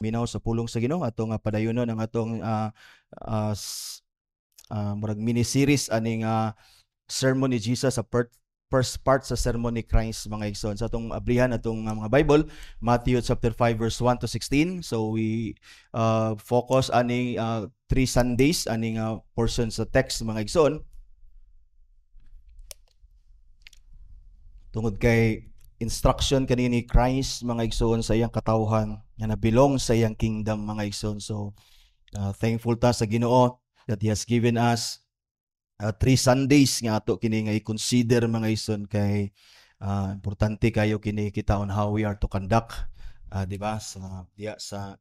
minaw sa pulong sa Ginoo atong padayonon ang atong murag mini series aning sermon ni Jesus sa first part sa sermon ni Christ, mga igsoon. Sa atong abrihan atong mga Bible, Matthew chapter 5 verse 1 to 16. So we focus aning 3 Sundays aning portion sa text, mga igsoon. Tungod kay instruction kanini ni Christ, mga igsoon, sa iyang katawhan nga nabilong sa iyang kingdom, mga igsoon. So thankful ta sa Ginoo that He has given us 3 Sundays nga ato kini nga i-consider, mga igsoon, kay importante kayo kini kita on how we are to conduct di ba sa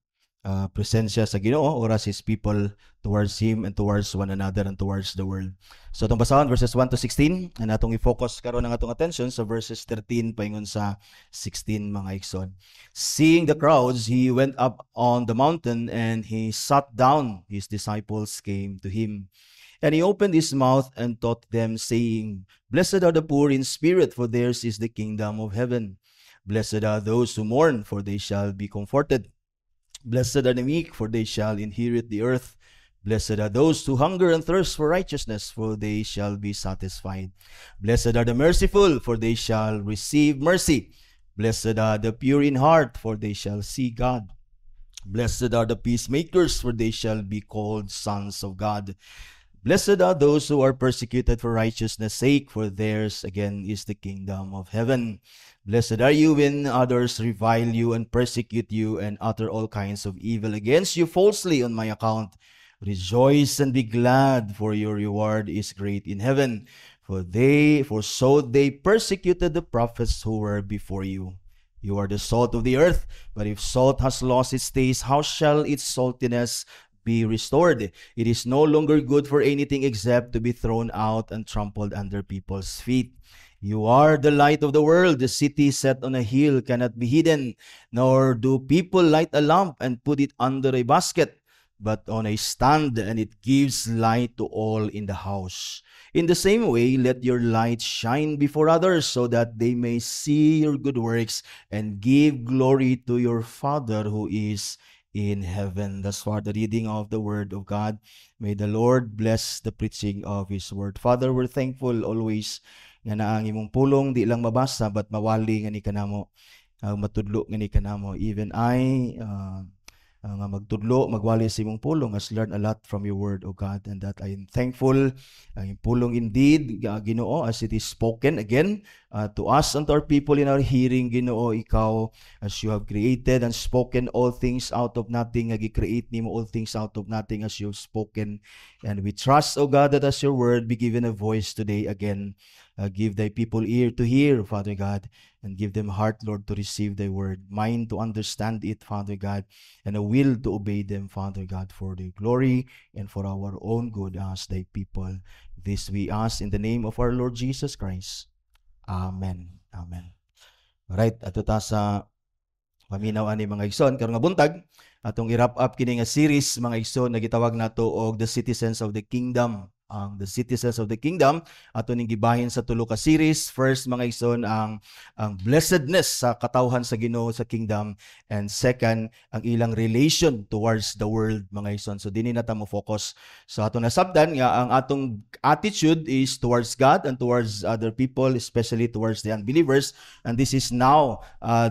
presensya sa Ginoo or as His people towards Him and towards one another and towards the world. So itong basahan verses 1 to 16 and atong i-focus karon ang atong attention sa verses 13 paingon sa 16, mga igsoon. Seeing the crowds, He went up on the mountain and He sat down. His disciples came to Him. And He opened His mouth and taught them, saying, Blessed are the poor in spirit, for theirs is the kingdom of heaven. Blessed are those who mourn, for they shall be comforted. Blessed are the meek, for they shall inherit the earth. Blessed are those who hunger and thirst for righteousness, for they shall be satisfied. Blessed are the merciful, for they shall receive mercy. Blessed are the pure in heart, for they shall see God. Blessed are the peacemakers, for they shall be called sons of God. Blessed are those who are persecuted for righteousness' sake, for theirs again is the kingdom of heaven. Blessed are you when others revile you and persecute you and utter all kinds of evil against you falsely on my account. Rejoice and be glad, for your reward is great in heaven. For so they persecuted the prophets who were before you. You are the salt of the earth, but if salt has lost its taste, how shall its saltiness be restored? It is no longer good for anything except to be thrown out and trampled under people's feet. You are the light of the world. The city set on a hill cannot be hidden, nor do people light a lamp and put it under a basket, but on a stand, and it gives light to all in the house. In the same way, let your light shine before others, so that they may see your good works and give glory to your Father who is in heaven. Thus far, the reading of the Word of God. May the Lord bless the preaching of His Word. Father, we're thankful always nga na ang imong pulong di lang mabasa but mawali nga ni kanamo, matudlo nga ni kanamo. Even I nga magtudlo, magwali sa imong pulong has learned a lot from your word, O God, and that I am thankful. Ang pulong indeed, Ginoo, as it is spoken again to us and to our people in our hearing, Ginoo, ikaw, as you have created and spoken all things out of nothing, agi-create nimo all things out of nothing as you have spoken. And we trust, O God, that as your word be given a voice today again, give thy people ear to hear, Father God, and give them heart, Lord, to receive thy word, mind to understand it, Father God, and a will to obey them, Father God, for thy glory and for our own good as thy people. This we ask in the name of our Lord Jesus Christ. Amen. Amen. Alright, ato ta sa paminaw ani, mga igsoon, karon nga buntag atong i-wrap up kini nga series, mga igsoon, na gitawag nato og The Citizens of the Kingdom. The Citizens of the Kingdom, ato ning gibahin sa tulo ka series. First, mga igsoon, ang blessedness sa katawhan sa Ginoo sa kingdom, and second, ang ilang relation towards the world, mga igsoon. So dinhi na ta mo focus. So ato na sabdan nga ang atong attitude is towards God and towards other people, especially towards the unbelievers, and this is now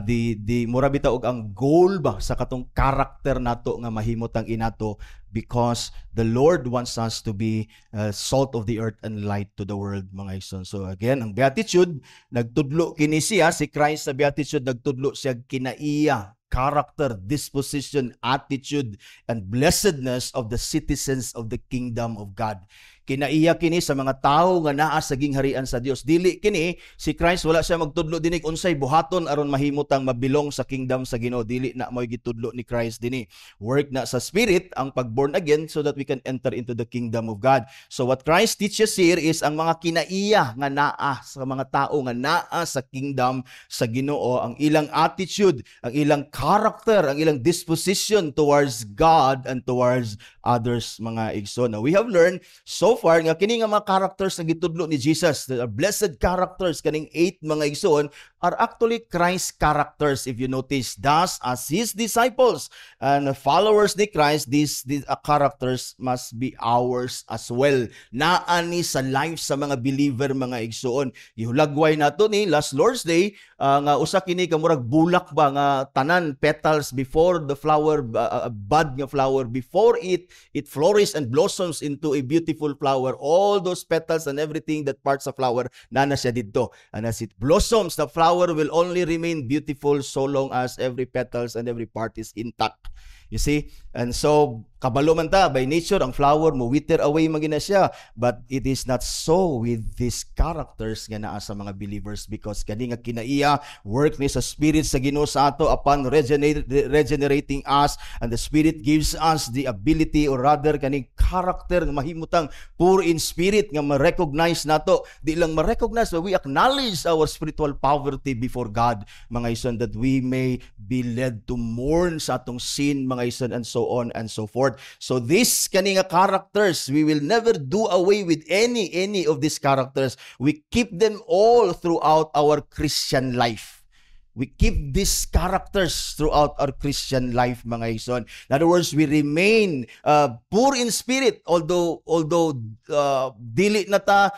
the mura bitaw og ang goal ba sa katong character nato nga mahimot ang inato, because the Lord wants us to be salt of the earth and light to the world, mga igsoon. So again, ang beatitude, nagtudlo kini siya, si Christ sa beatitude, nagtudlo siya kinaiya, character, disposition, attitude, and blessedness of the citizens of the kingdom of God. Kinaiya kini sa mga tao nga naa sa gingharian sa Dios. Dili kini si Christ, wala siya magtudlo dinig unsay buhaton aron mahimutang mabilong sa kingdom sa Ginoo. Dili na mo'y gitudlo ni Christ dinhi. Work na sa spirit ang pag-born again so that we can enter into the kingdom of God. So what Christ teaches here is ang mga kinaiya nga naa sa mga tao nga naa sa kingdom sa Ginoo, ang ilang attitude, ang ilang character, ang ilang disposition towards God and towards others, mga igsoon. Now, we have learned so far nga kini nga mga characters nga gitudlo ni Jesus, the blessed characters, kaning 8, mga igsoon, are actually Christ characters, if you notice. Thus, as His disciples and followers ni Christ, these characters must be ours as well. Naani sa life sa mga believer, mga igsoon. Ihulagway nato ni last Lord's Day, nga usa kini kamurag bulak ba nga tanan petals before the flower, bud nga flower, before it flourishes and blossoms into a beautiful flower. All those petals and everything that parts of flower, nana siya dito. And as it blossoms, the flower will only remain beautiful so long as every petals and every part is intact. You see? And so, kabalo man ta, by nature, ang flower mo wither away magina siya. But it is not so with these characters nga naa sa mga believers, because kani nga kinaiya, work ni sa Spirit sa Ginoo sa ato upon regenerating us, and the Spirit gives us the ability, or rather, kani character nga mahimutang poor in spirit nga ma-recognize nato. Di lang ma-recognize, but we acknowledge our spiritual poverty before God, mga ison, that we may be led to mourn sa atong sin, mga ison, and so on and so forth. So these kaninga characters, we will never do away with any of these characters. We keep them all throughout our Christian life. We keep these characters throughout our Christian life, mga ison. In other words, we remain poor in spirit, although dili na ta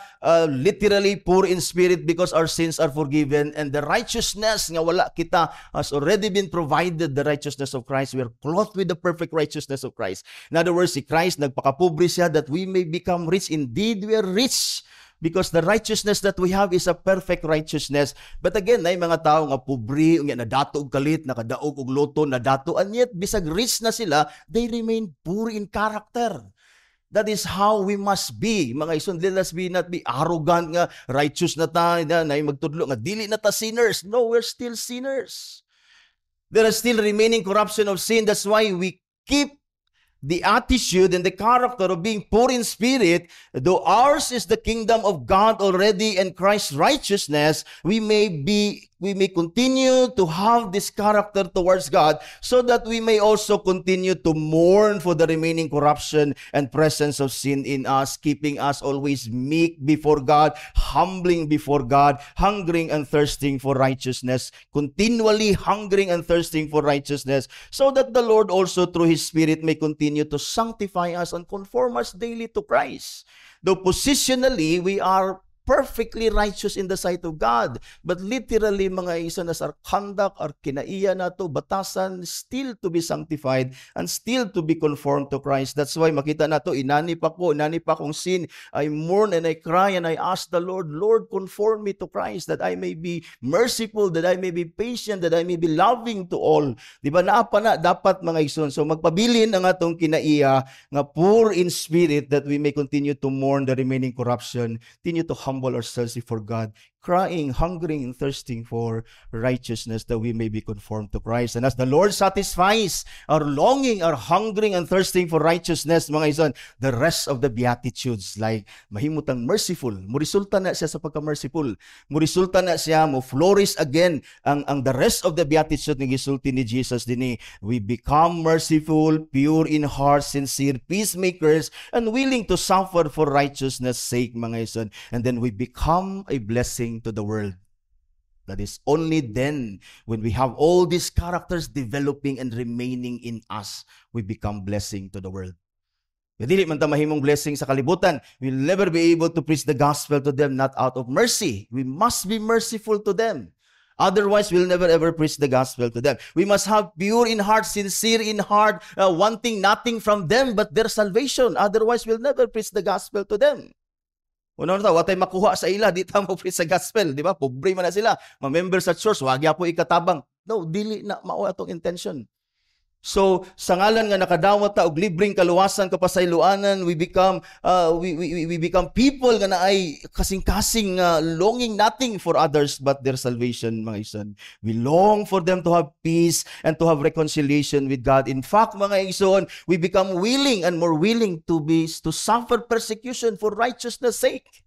literally poor in spirit, because our sins are forgiven, and the righteousness nga wala kita has already been provided, the righteousness of Christ. We are clothed with the perfect righteousness of Christ. In other words, si Christ nagpakapobre siya that we may become rich. Indeed, we are rich, because the righteousness that we have is a perfect righteousness. But again, nay mga tao nga pobre, nga nadato og kalit, nakadaog og loto, nadato, and yet bisag rich na sila, they remain poor in character. That is how we must be, mga ison. Let us not be arrogant nga righteous na ta, na magtudlo nga dili na ta sinners. No, we're still sinners. There is still remaining corruption of sin. That's why we keep the attitude and the character of being poor in spirit. Though ours is the kingdom of God already and Christ's righteousness, we may continue to have this character towards God, so that we may also continue to mourn for the remaining corruption and presence of sin in us, keeping us always meek before God, humbling before God, hungering and thirsting for righteousness, continually hungering and thirsting for righteousness, so that the Lord also through His Spirit may continue to sanctify us and conform us daily to Christ. Though positionally, we are perfectly righteous in the sight of God, but literally, mga isa na sa conduct or kinaiya na to, batasan, still to be sanctified and still to be conformed to Christ. That's why makita na to, inani pa kong sin, I mourn and I cry and I ask the Lord, Lord, conform me to Christ, that I may be merciful, that I may be patient, that I may be loving to all. Di ba, naapa na dapat, mga ison. So magpabilin ang atong kinaiya nga poor in spirit, that we may continue to mourn the remaining corruption, continue to humble ourselves before God, crying, hungering, and thirsting for righteousness, that we may be conformed to Christ. And as the Lord satisfies our longing, our hungering, and thirsting for righteousness, mga ison, the rest of the Beatitudes, like mahimutang merciful, murisulta na siya sa pagka-merciful, murisulta na siya, mo flourish again, ang the rest of the Beatitudes ng gisulti ni Jesus dinhi. We become merciful, pure in heart, sincere, peacemakers, and willing to suffer for righteousness' sake, mga ison. And then we become a blessing to the world. That is only then, when we have all these characters developing and remaining in us, we become blessing to the world. Dili man ta mahimong blessing sa kalibutan, we'll never be able to preach the gospel to them not out of mercy. We must be merciful to them. Otherwise, we'll never ever preach the gospel to them. We must have pure in heart, sincere in heart, wanting nothing from them but their salvation. Otherwise, we'll never preach the gospel to them. Una na watay makuha sa ila, di ta mo preach sa gospel, di ba? Pobre man na sila, ma-member sa church, wag po ikatabang. No, dili na mao atong intention. So, sa ngalan nga nakadawat ta og libreng kaluwasan kapasayloanan, we become people nga naay kasing-kasing longing nothing for others but their salvation, mga ison. We long for them to have peace and to have reconciliation with God. In fact, mga ison, we become willing and more willing to suffer persecution for righteousness' sake.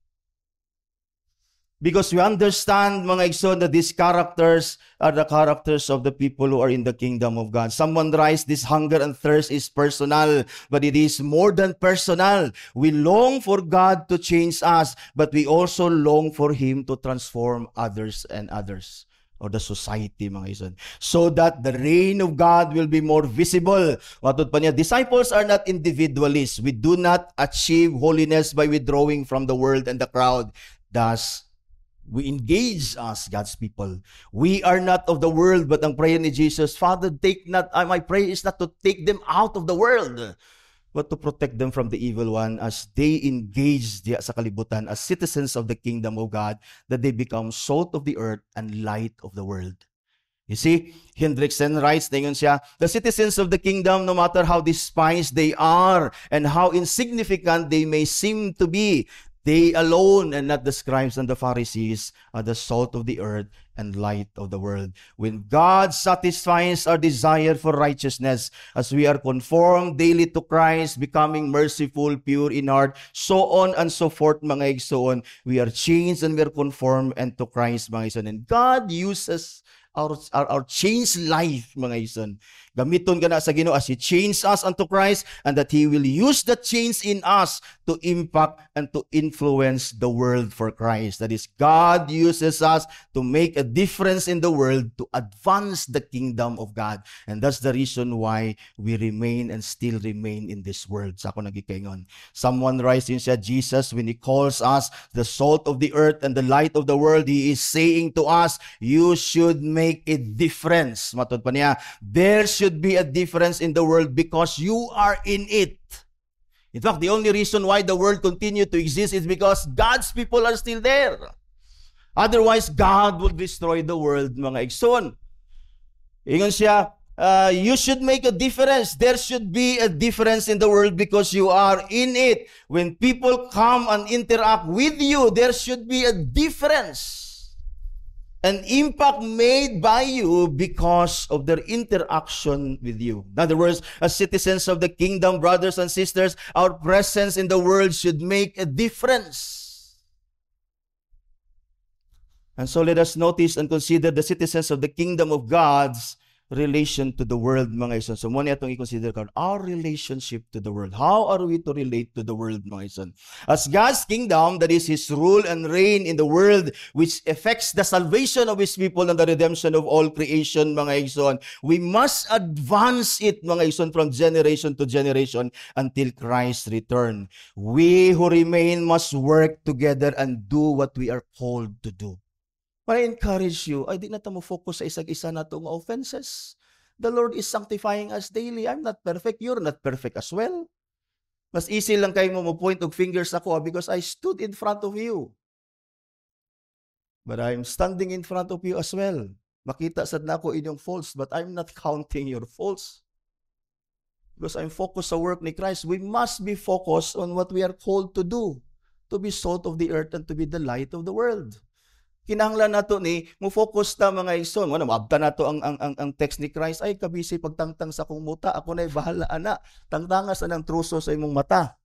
Because we understand, mga igsoon, that these characters are the characters of the people who are in the kingdom of God. Someone writes, this hunger and thirst is personal, but it is more than personal. We long for God to change us, but we also long for Him to transform others and others. or the society, mga igsoon, so that the reign of God will be more visible. Matod pa niya, disciples are not individualists. We do not achieve holiness by withdrawing from the world and the crowd. Thus, we engage as God's people. We are not of the world, but ang prayer ni Jesus, Father, my prayer is not to take them out of the world, but to protect them from the evil one as they engage diya sa kalibutan as citizens of the kingdom of God, that they become salt of the earth and light of the world. You see, Hendrickson writes, tingon siya, the citizens of the kingdom, no matter how despised they are and how insignificant they may seem to be, they alone, and not the scribes and the Pharisees, are the salt of the earth and light of the world. When God satisfies our desire for righteousness, as we are conformed daily to Christ, becoming merciful, pure in heart, so on and so forth, mga igsoon, we are changed and we are conformed unto Christ, mga igsoon. And God uses our changed life, mga igsoon. Gamiton ka na sa Ginoo as He changed us unto Christ, and that He will use the change in us to impact and to influence the world for Christ. That is, God uses us to make a difference in the world, to advance the kingdom of God. And that's the reason why we remain and still remain in this world. Sa ako nagikaingon. Someone writes in siya, Jesus, when He calls us the salt of the earth and the light of the world, He is saying to us, you should make a difference. Matod pa niya, there should be a difference in the world because you are in it. In fact, the only reason why the world continues to exist is because God's people are still there. Otherwise, God will destroy the world, mga igsoon. Ingon siya, you should make a difference. There should be a difference in the world because you are in it. When people come and interact with you, there should be a difference. An impact made by you because of their interaction with you. In other words, as citizens of the kingdom, brothers and sisters, our presence in the world should make a difference. And so let us notice and consider the citizens of the kingdom of God's relation to the world, mga igsoon. So muna itong i-consider ko, our relationship to the world. How are we to relate to the world, mga igsoon? As God's kingdom, that is His rule and reign in the world, which affects the salvation of His people and the redemption of all creation, mga igsoon, we must advance it, mga igsoon, from generation to generation until Christ's return. We who remain must work together and do what we are called to do. I encourage you, ay di na mo focus sa isag-isa na itong offenses. The Lord is sanctifying us daily. I'm not perfect. You're not perfect as well. Mas easy lang kayo mo point of fingers ako because I stood in front of you. But I'm standing in front of you as well. Makita sad na ako inyong faults, but I'm not counting your faults. Because I'm focused sa work ni Christ. We must be focused on what we are called to do. To be salt of the earth and to be the light of the world. Kinahanglan nato ni mo focus ta, mga igsoon. Ano maabta nato ang text ni Christ, ay kabisi pagtangtang sa kong muta, ako nay bahala ana. Tangtangas anang truso sa imong mata.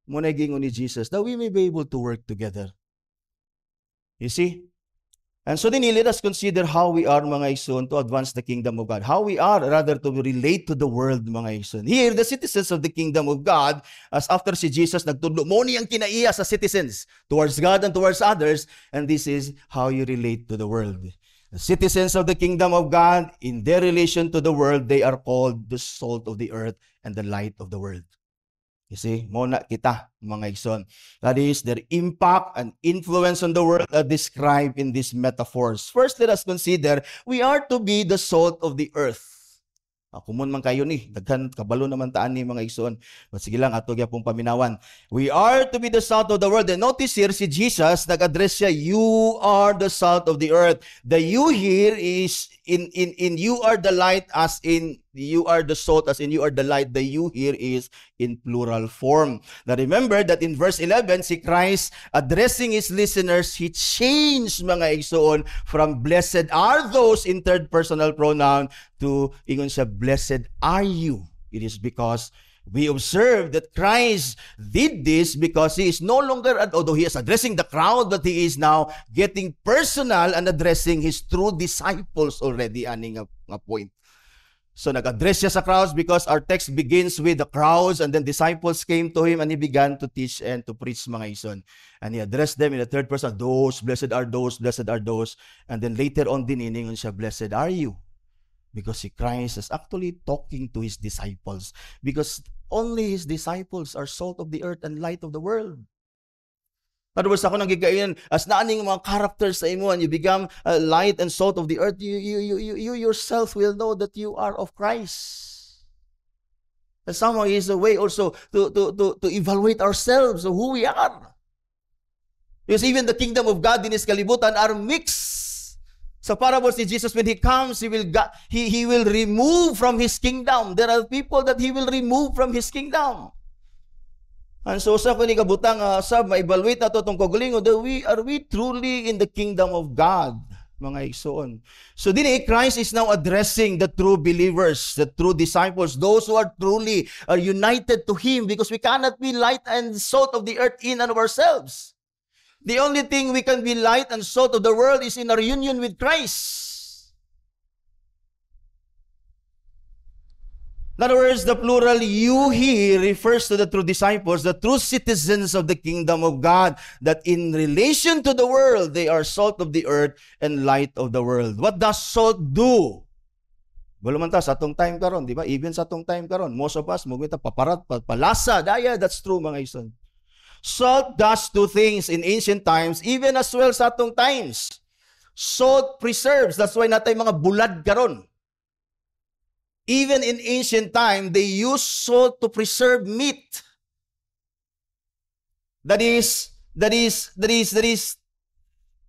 Muna gingon ni Jesus, that we may be able to work together. You see? And so then let us consider how we are, mga igsoon, to advance the kingdom of God. How we are, rather, to relate to the world, mga igsoon. Here, the citizens of the kingdom of God, as after si Jesus nagtudlo, mo niyang kinaiya sa citizens towards God and towards others, and this is how you relate to the world. The citizens of the kingdom of God, in their relation to the world, they are called the salt of the earth and the light of the world. You see, muna kita, mga igsoon. That is, their impact and influence on the world are described in these metaphors. First, let us consider, we are to be the salt of the earth. Kumun man kayo ni, daghan kabalo naman taan ni mga igsoon. But sige lang, ato gyapong paminawan. We are to be the salt of the world. And notice here, si Jesus, nag-address siya, you are the salt of the earth. The you here is, in you are the light, as in you are the salt, as in you are the light. The you here is in plural form. Now remember that in verse 11, si Christ addressing His listeners, He changed, mga igsoon, from blessed are those in third personal pronoun to, ingon siya, blessed are you. It is because we observe that Christ did this because He is no longer, although He is addressing the crowd, but He is now getting personal and addressing His true disciples already, ani nga point. So nag-address siya sa crowds because our text begins with the crowds, and then disciples came to him and he began to teach and to preach, mga ison. And he addressed them in the third person, those, blessed are those, blessed are those. And then later on, diningon siya, blessed are you. Because si Christ is actually talking to his disciples. Because only his disciples are salt of the earth and light of the world. In other words, ako nagigainan, as naaning mga characters sa imo, and you become light and salt of the earth, you yourself will know that you are of Christ. And somehow is a way also to evaluate ourselves of who we are. Because even the kingdom of God in his kalibutan are mixed. Sa parables ni Jesus, when he comes, he will remove from his kingdom. There are people that he will remove from his kingdom. And so sa kuni kabutang ma-evaluate nato tong kagalingon, are we truly in the kingdom of God, mga igsoon. So dinhi Christ is now addressing the true believers, the true disciples, those who are truly united to him, because we cannot be light and salt of the earth in and of ourselves. The only thing we can be light and salt of the world is in our union with Christ. In other words, the plural you here refers to the true disciples, the true citizens of the kingdom of God, that in relation to the world, they are salt of the earth and light of the world. What does salt do? Wala man ta sa atong time karon, di ba? Even sa atong time karon, most of us mugita paparat, palasa, daya, that's true, mga ison. Salt does two things in ancient times, even as well sa atong times. Salt preserves, that's why natay mga bulad karon. Even in ancient time, they used salt to preserve meat. That is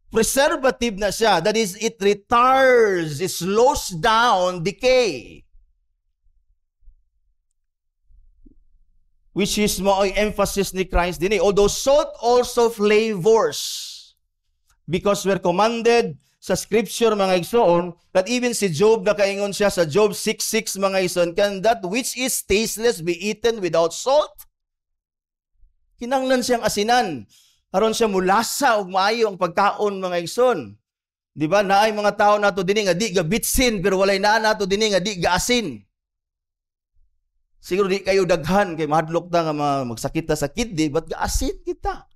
preservative na siya. That is, it retards, it slows down decay. Which is mo emphasis ni Christ din. Although salt also flavors, because we're commanded sa scripture, mga igsoon, that even si Job, nakaingon siya sa Job 6:6, mga igsoon, can that which is tasteless be eaten without salt? Kinanglan siyang asinan, aron siya mulasa ug maayo ang pagkaon, mga igsoon. Di ba? Naay mga tao nato dinhi nga di gabitsin, pero walay naa nato dinhi nga di gaasin. Siguro di kayo daghan kay mahadlok ta nga magsakit ta sa kidney, but gaasin kita.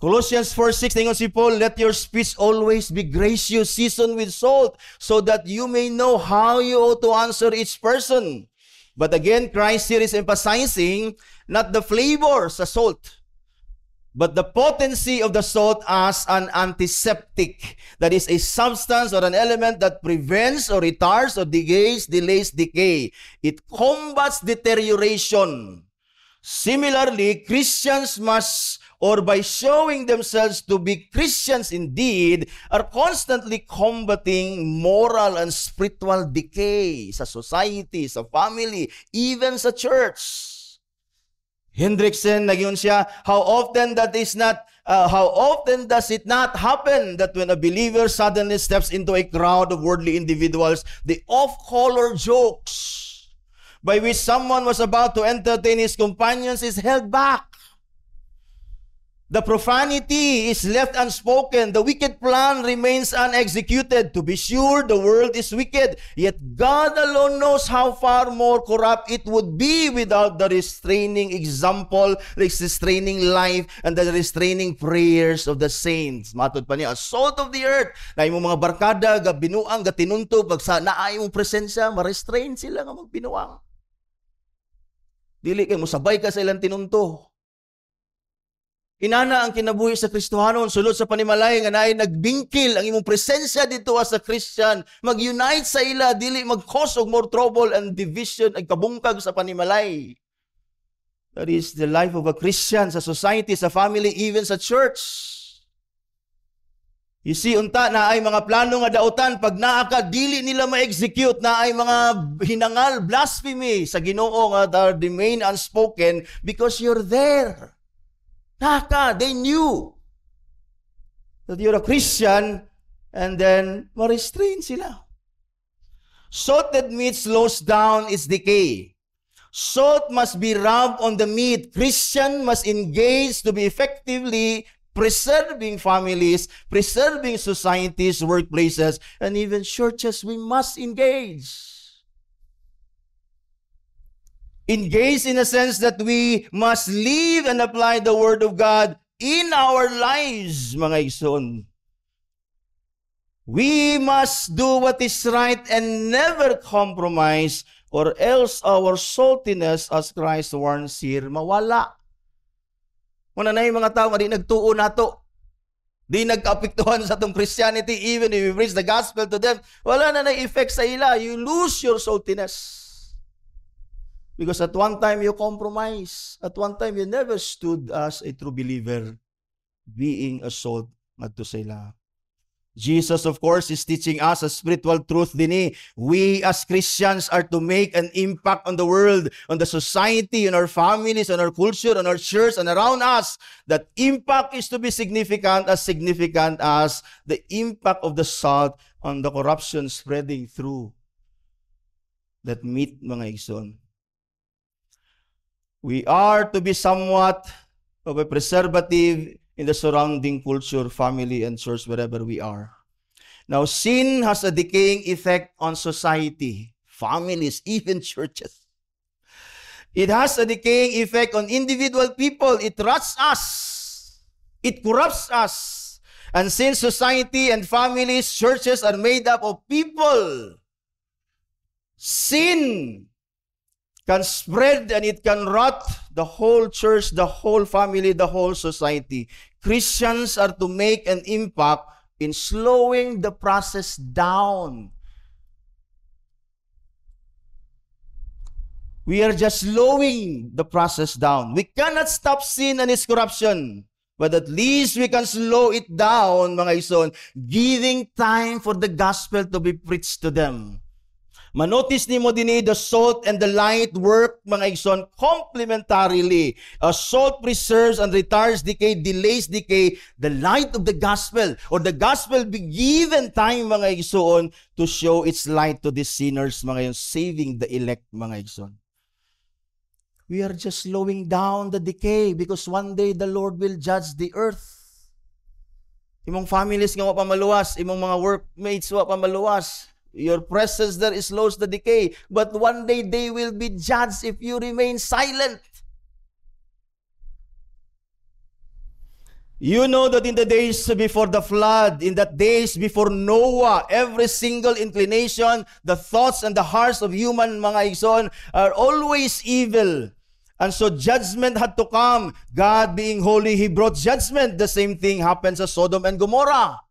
Colossians 4:6, ningon si Paul, let your speech always be gracious, seasoned with salt, so that you may know how you ought to answer each person. But again, Christ here is emphasizing not the flavor sa salt, but the potency of the salt as an antiseptic. That is a substance or an element that prevents or retards or delays decay. It combats deterioration. Similarly, Christians must, or by showing themselves to be Christians indeed, are constantly combating moral and spiritual decay sa society, sa family, even sa church. Hendrickson, nagyon siya, how often does it not happen that when a believer suddenly steps into a crowd of worldly individuals, the off-color jokes by which someone was about to entertain his companions is held back. The profanity is left unspoken. The wicked plan remains unexecuted. To be sure, the world is wicked. Yet God alone knows how far more corrupt it would be without the restraining example, the restraining life, and the restraining prayers of the saints. Matod pa niya, salt of the earth. Na imong mga barkada, binuang, tinunto, pag sa naay mong presensya, ma-restrain sila nga magbinuang. Dili kay mo sabay ka sa ilang tinunto. Inana ang kinabuhi sa Kristohanon, sulod sa panimalay nga naay nagbingkil ang imong presensya dito as a Christian, mag-unite sa ila, dili mag-cause og more trouble and division ag kabungkag sa panimalay. That is the life of a Christian sa society, sa family, even sa church. You see, unta na ay mga plano nga dautan, pag naaka, dili nila ma-execute, na ay mga hinangal, blasphemy sa Ginoo nga remain unspoken because you're there. Naka, they knew that you're a Christian, and then ma-restrain sila. Salted meat slows down its decay. Salt must be rubbed on the meat. Christian must engage to be effectively preserving families, preserving societies, workplaces, and even churches. We must engage. Engage in a sense that we must live and apply the Word of God in our lives, mga igsoon. We must do what is right and never compromise, or else our saltiness, as Christ warns here, mawala. Muna na yung mga tao, di nagtuo na to. Di nag-apektuhan sa itong Christianity, even if we preach the gospel to them, wala na na-effect sa ila. You lose your saltiness. Because at one time you compromise. At one time you never stood as a true believer, being a salt adto sa ila. Jesus, of course, is teaching us a spiritual truth din. We as Christians are to make an impact on the world, on the society, on our families, on our culture, on our church, and around us. That impact is to be significant as the impact of the salt on the corruption spreading through that meat, mga igsoon. We are to be somewhat of a preservative in the surrounding culture, family, and church, wherever we are. Now, sin has a decaying effect on society, families, even churches. It has a decaying effect on individual people. It rots us. It corrupts us. And since society and families, churches are made up of people, sin can spread and it can rot the whole church, the whole family, the whole society. Christians are to make an impact in slowing the process down. We are just slowing the process down. We cannot stop sin and its corruption, but at least we can slow it down, mga ison, giving time for the gospel to be preached to them. Manotice ni mo din the salt and the light work, mga igsoon, complementarily. Salt preserves and retards decay, delays decay. The light of the gospel, or the gospel be given time, mga igsoon, to show its light to the sinners, mga igsoon, saving the elect, mga igsoon. We are just slowing down the decay because one day the Lord will judge the earth. Imong families nga wa pa maluwas, imong mga workmates wa pa maluwas. Your presence there slows the decay. But one day they will be judged if you remain silent. You know that in the days before the flood, in the days before Noah, every single inclination, the thoughts and the hearts of human, mga igsoon, are always evil. And so judgment had to come. God being holy, He brought judgment. The same thing happens at Sodom and Gomorrah.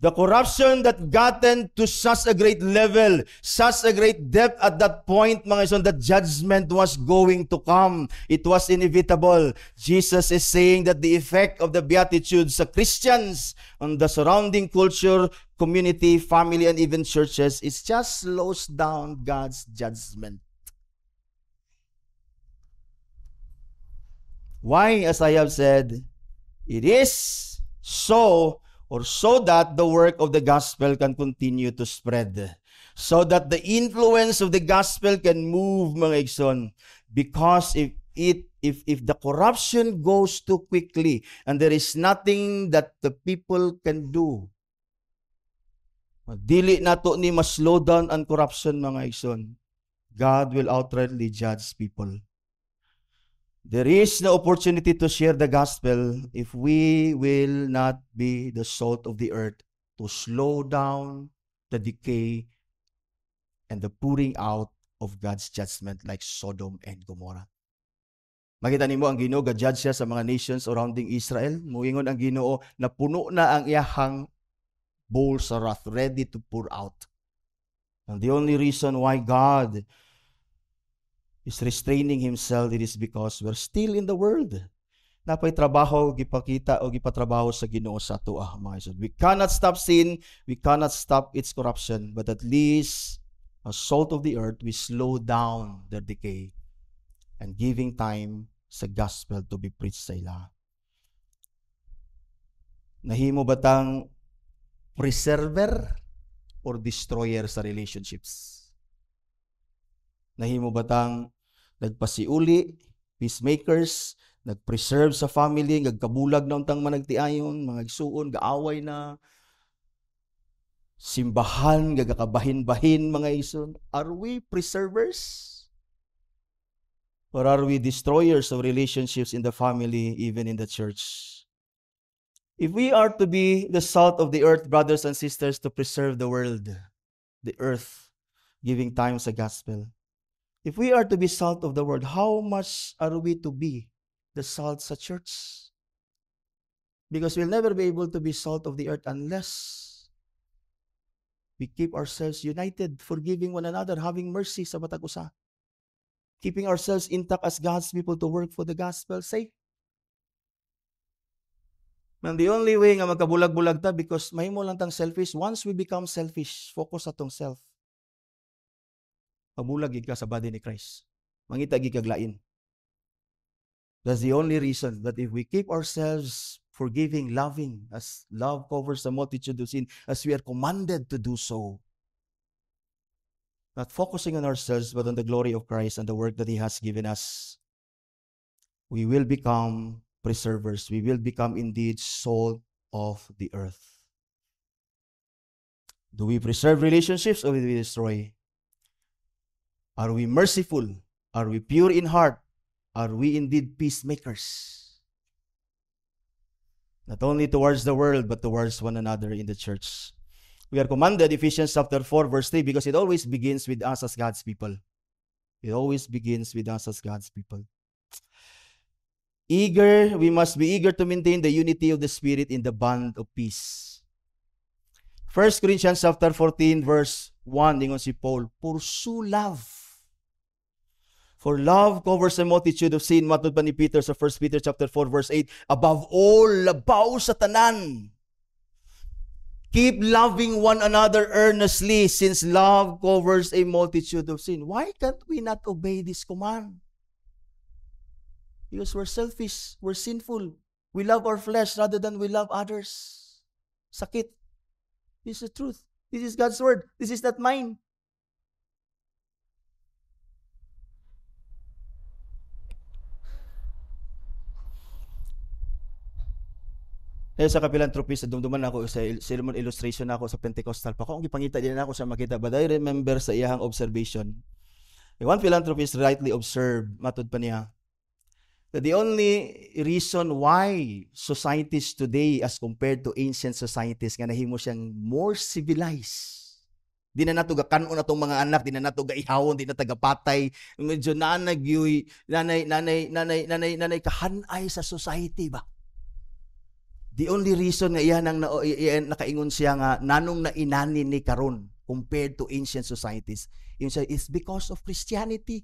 The corruption that gotten to such a great level, such a great depth at that point, mga ison, that judgment was going to come. It was inevitable. Jesus is saying that the effect of the Beatitudes sa Christians on the surrounding culture, community, family, and even churches is just slows down God's judgment. Why? As I have said, it is so, or so that the work of the gospel can continue to spread. So that the influence of the gospel can move, mga igsoon. Because if the corruption goes too quickly and there is nothing that the people can do, dili nato ni mas slow down ang corruption, mga igsoon. God will outrightly judge people. There is no opportunity to share the gospel if we will not be the salt of the earth to slow down the decay and the pouring out of God's judgment like Sodom and Gomorrah. Makita nimo ang Ginoo ga-judge siya sa mga nations surrounding Israel. Muingon ang Ginoo na puno na ang iyahang bowl sa wrath, ready to pour out. And the only reason why God is restraining Himself, it is because we're still in the world. Napay trabaho, gipakita o gipatrabaho sa Ginoo sa atoa, mga igsoon. We cannot stop sin, we cannot stop its corruption, but at least, as salt of the earth, we slow down their decay and giving time sa gospel to be preached sa ila. Nahimo batang preserver or destroyer sa relationships? Nahimo batang nagpasiuli, peacemakers, nagpreserve sa family, nagkabulag na untang managtiayon, mga igsuon, gaaway na, simbahan, gagakabahin-bahin, mga igsuon. Are we preservers? Or are we destroyers of relationships in the family, even in the church? If we are to be the salt of the earth, brothers and sisters, to preserve the world, the earth, giving time sa gospel. If we are to be salt of the world, how much are we to be the salt sa church? Because we'll never be able to be salt of the earth unless we keep ourselves united, forgiving one another, having mercy sa matag usa. Keeping ourselves intact as God's people to work for the gospel's sake. And the only way nga magkabulag-bulag ta, because mahimo lang tang selfish, once we become selfish, focus atong self, mabulag gid ka sa body ni Christ. Mangita gid kag lain. That's the only reason that if we keep ourselves forgiving, loving, as love covers a multitude of sin, as we are commanded to do so, not focusing on ourselves, but on the glory of Christ and the work that He has given us, we will become preservers. We will become indeed salt of the earth. Do we preserve relationships or do we destroy? Are we merciful? Are we pure in heart? Are we indeed peacemakers? Not only towards the world, but towards one another in the church. We are commanded, Ephesians chapter 4, verse 3, because it always begins with us as God's people. It always begins with us as God's people. We must be eager to maintain the unity of the Spirit in the bond of peace. 1 Corinthians chapter 14, verse 1, dingon si Paul, pursue love. For love covers a multitude of sin. Matod pa ni Peter sa 1 Peter chapter 4, verse 8, above all, labaw sa tanan. Keep loving one another earnestly, since love covers a multitude of sin. Why can't we not obey this command? Because we're selfish, we're sinful. We love our flesh rather than we love others. Sakit. This is the truth. This is God's word. This is not mine. Sa kapilanthropist, dumduman ako sa sermon illustration ako sa Pentecostal pa. Kung gipangita din ako sa makita, but I remember sa iyang observation. One philanthropist rightly observed, matod pa niya, that the only reason why societies today as compared to ancient societies nga nahimo siyang more civilized. Di na nato gakanon atong mga anak, di na nato gaihawon, di na tagapatay, medyo nanay kahanay sa society ba? The only reason nga iyan ang nakaingon siya nga nanong na inani ni karon compared to ancient societies, yun siya, is because of Christianity.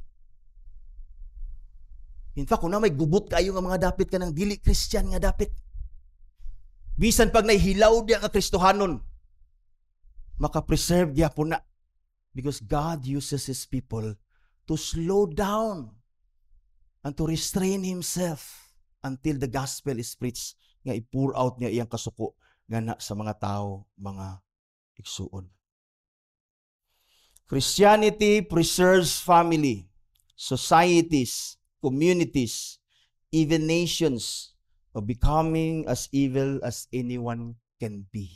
In fact, kung na may gubot kayo nga mga dapit ka ng dili Christian nga dapit, bisan pag nahihilaw diya nga Kristohanon, makapreserve diya po na. Because God uses His people to slow down and to restrain Himself until the gospel is preached, nga i-pour out niya iyang kasuko nga na sa mga tao, mga igsuon. Christianity preserves family, societies, communities, even nations of becoming as evil as anyone can be.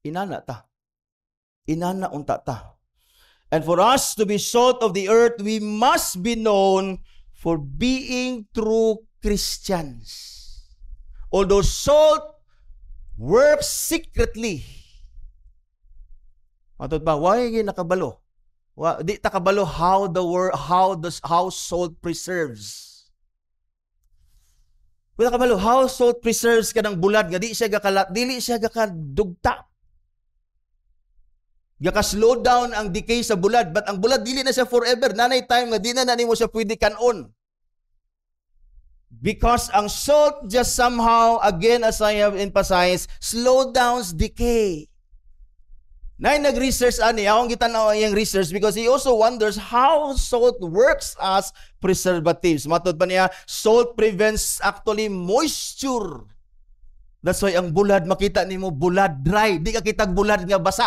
Inana ta. Inana unta ta. And for us to be salt of the earth, we must be known for being true Christians. Although salt works secretly. Matod ba? Why yung nakabalo? Di takabalo how salt preserves. Wala kabalo how salt preserves kanang bulad nga dili siya gakadugta. Gaka-slow down ang decay sa bulad, but ang bulad dili na siya forever. Nanay time nga di na nimo siya pwede kanon. Because ang salt just somehow, again as I have emphasized, slow downs decay. Na nag-research ani, akong gitanaw ang research because he also wonders how salt works as preservatives. Matod pa niya, salt prevents actually moisture. That's why ang bulad, makita nimo bulad dry. Di ka kitag bulad nga basa.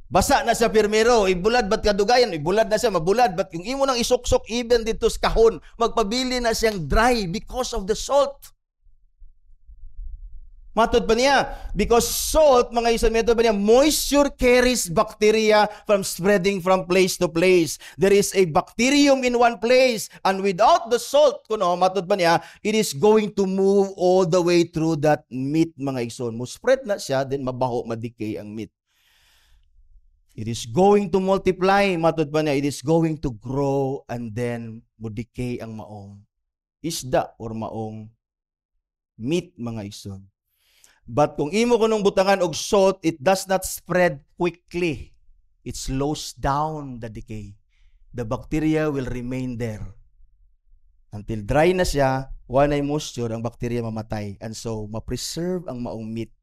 Basa na siya pirmero, ibulad ba't kadugayan, ibulad na siya, mabulad, ba't yung imo nang isuksok even dito sa kahon, magpabili na siyang dry because of the salt. Matod pa niya, because salt, mga igsoon, matod pa niya, moisture carries bacteria from spreading from place to place. There is a bacterium in one place, and without the salt, kuno, matod pa niya, it is going to move all the way through that meat, mga igsoon. Mo spread na siya, then mabaho, madikay ang meat. It is going to multiply, matod pa niya, it is going to grow, and then mudikay ang maong isda or maong meat, mga igsoon. But kung imo ko nung butangan og salt, it does not spread quickly. It slows down the decay. The bacteria will remain there. Until dry na siya, wala na moisture, ang bacteria mamatay. And so, ma-preserve ang maong meat.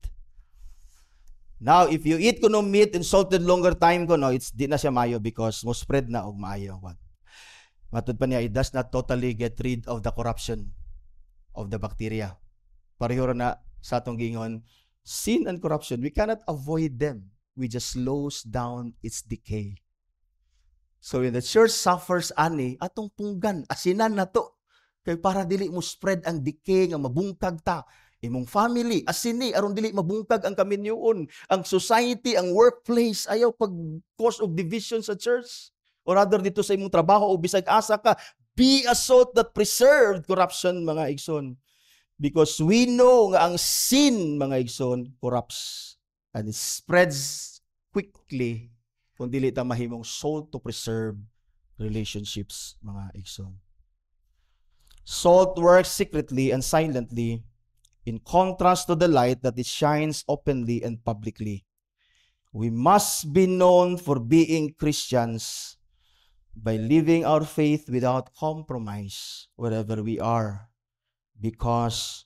Now, if you eat kuno meat in salted longer time kuno, it's di na siya maayo because mo spread na og maayo. Matod pa niya, it does not totally get rid of the corruption of the bacteria. Pareho na sa atong gingon, sin and corruption, we cannot avoid them. We just slows down its decay. So when the church suffers ani, atong punggan, asinan na to. Kay para dili mo spread ang decay nga mabungkag ta. Imong family, asini, aron dili mabungkag ang kaminyoon. Ang society, ang workplace, ayaw pag-cause of division sa church. Or rather dito sa imong trabaho o bisag asa ka, be a salt that preserved corruption, mga igsoon. Because we know nga ang sin, mga igsoon, corrupts and it spreads quickly kung dili ta mahimong salt to preserve relationships, mga igsoon. Salt works secretly and silently in contrast to the light that it shines openly and publicly. We must be known for being Christians by living our faith without compromise wherever we are. Because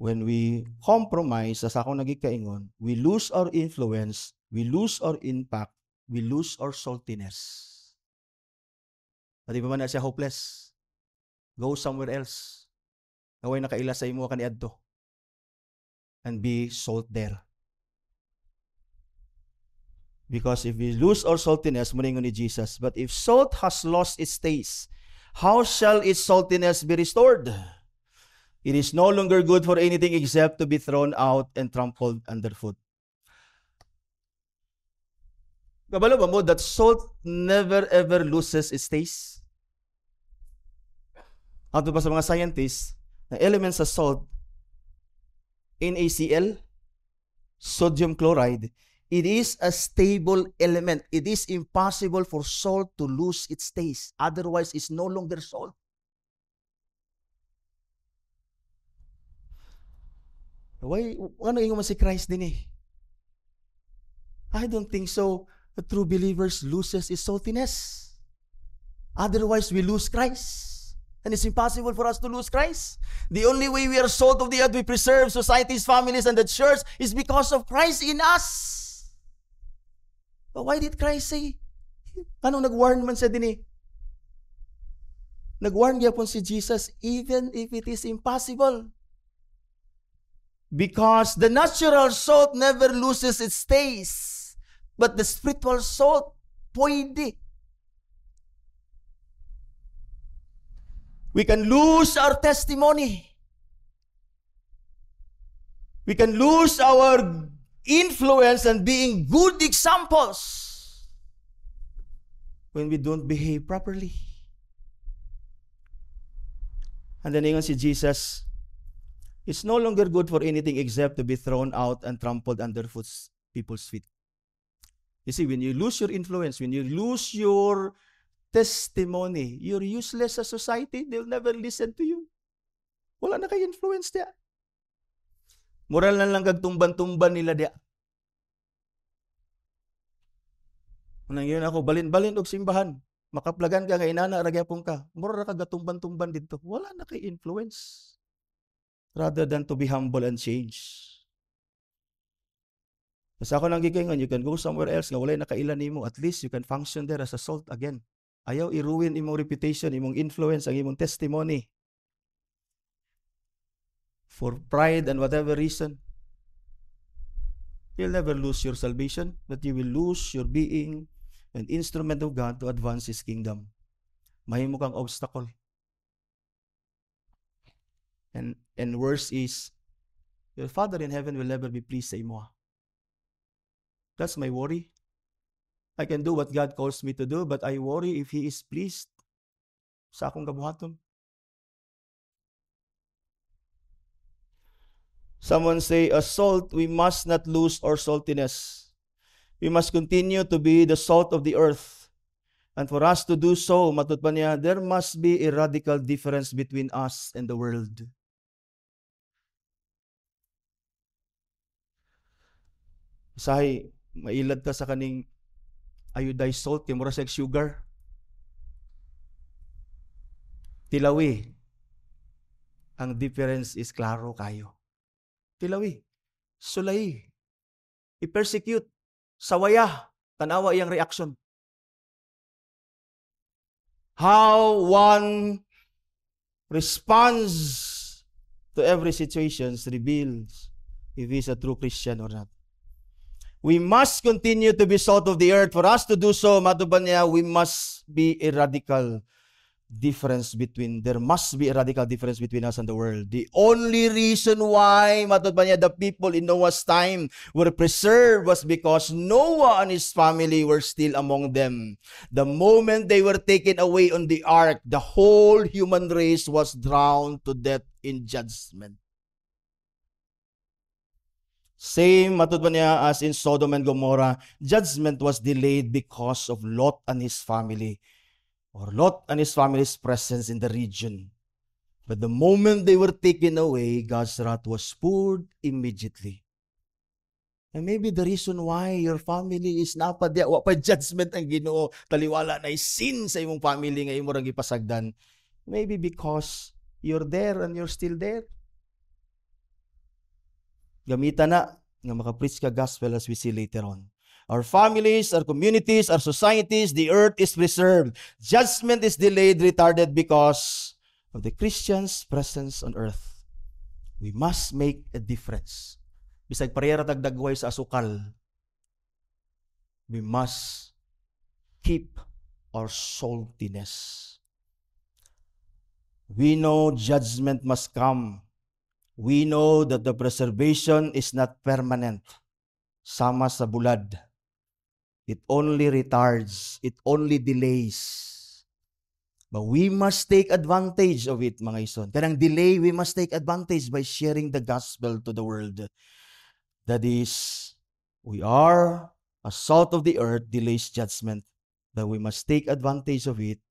when we compromise, as ako nagikaingon, we lose our influence, we lose our impact, we lose our saltiness. Pati ba man na siya hopeless? Go somewhere else. Naway nakaila sa imo kaniadto. And be salt there. Because if we lose our saltiness, muningon ni Jesus, but if salt has lost its taste, how shall its saltiness be restored? It is no longer good for anything except to be thrown out and trampled underfoot. Kabalo ba mo that salt never ever loses its taste? Ato pa sa mga scientists, na elements sa salt, NaCl, sodium chloride, it is a stable element. It is impossible for salt to lose its taste. Otherwise, it's no longer salt. Why, ano yung si Christ din eh? I don't think so. The true believers loses its saltiness. Otherwise, we lose Christ. And it's impossible for us to lose Christ. The only way we are salt of the earth, we preserve societies, families, and the church is because of Christ in us. But why did Christ say? Ano nag-warn man siya din eh? Nag-warn gyapon si Jesus, even if it is impossible. Because the natural salt never loses its taste. But the spiritual salt, pwede. We can lose our testimony. We can lose our influence and being good examples when we don't behave properly. And then ingon si Jesus, it's no longer good for anything except to be thrown out and trampled underfoot people's feet. You see, when you lose your influence, when you lose your testimony, you're useless sa society. They'll never listen to you. Wala na kayo influence diya. Moral na lang kagtumban-tumban nila diya. Unang yun ako, balin-balin og simbahan. Makaplagan ka, nga inana, ragyapong ka. Moral na kagatumban-tumban dito. Wala na kayo influence. Rather than to be humble and change. Kasi ako nang gigingon, you can go somewhere else nga walay nakailan nimo. At least you can function there as a salt again. Ayaw i-ruin imong reputation, imong influence, ang imong testimony. For pride and whatever reason. You'll never lose your salvation, but you will lose your being an instrument of God to advance His kingdom. Mahimo kang obstacle. And worse is, your Father in heaven will never be pleased sa imo. That's my worry. I can do what God calls me to do, but I worry if He is pleased sa akong kabuhaton. Someone say, as salt, we must not lose our saltiness. We must continue to be the salt of the earth. And for us to do so, matut pa niya, there must be a radical difference between us and the world. Isahay, mailad ka sa kaning iodized salt, yung mura sa sugar. Tilawi. Ang difference is klaro kayo. Tilawi. Sulay. I-persecute. Sawaya. Tanawa iyang reaction. How one responds to every situation reveals if he's a true Christian or not. We must continue to be salt of the earth. For us to do so, matuban niya, we must be a radical difference there must be a radical difference between us and the world. The only reason why, matuban niya, the people in Noah's time were preserved was because Noah and his family were still among them. The moment they were taken away on the ark, the whole human race was drowned to death in judgment. Same, matuban niya, as in Sodom and Gomorrah, judgment was delayed because of Lot and his family, or Lot and his family's presence in the region. But the moment they were taken away, God's wrath was poured immediately. And maybe the reason why your family is napadya, wa pa judgment ang Ginoo, taliwala na sin sa imong family nga imo ra gipasagdan. Maybe because you're there and you're still there. Gamita na nga makapreach ka gospel as we see later on. Our families, our communities, our societies, the earth is preserved. Judgment is delayed, retarded because of the Christian's presence on earth. We must make a difference. Bisag parehara tagdagway sa asukal, we must keep our saltiness. We know judgment must come. We know that the preservation is not permanent. Sama sa bulad. It only retards. It only delays. But we must take advantage of it, mga ison. Kanang delay, we must take advantage by sharing the gospel to the world. That is, we are a salt of the earth, delays judgment. But we must take advantage of it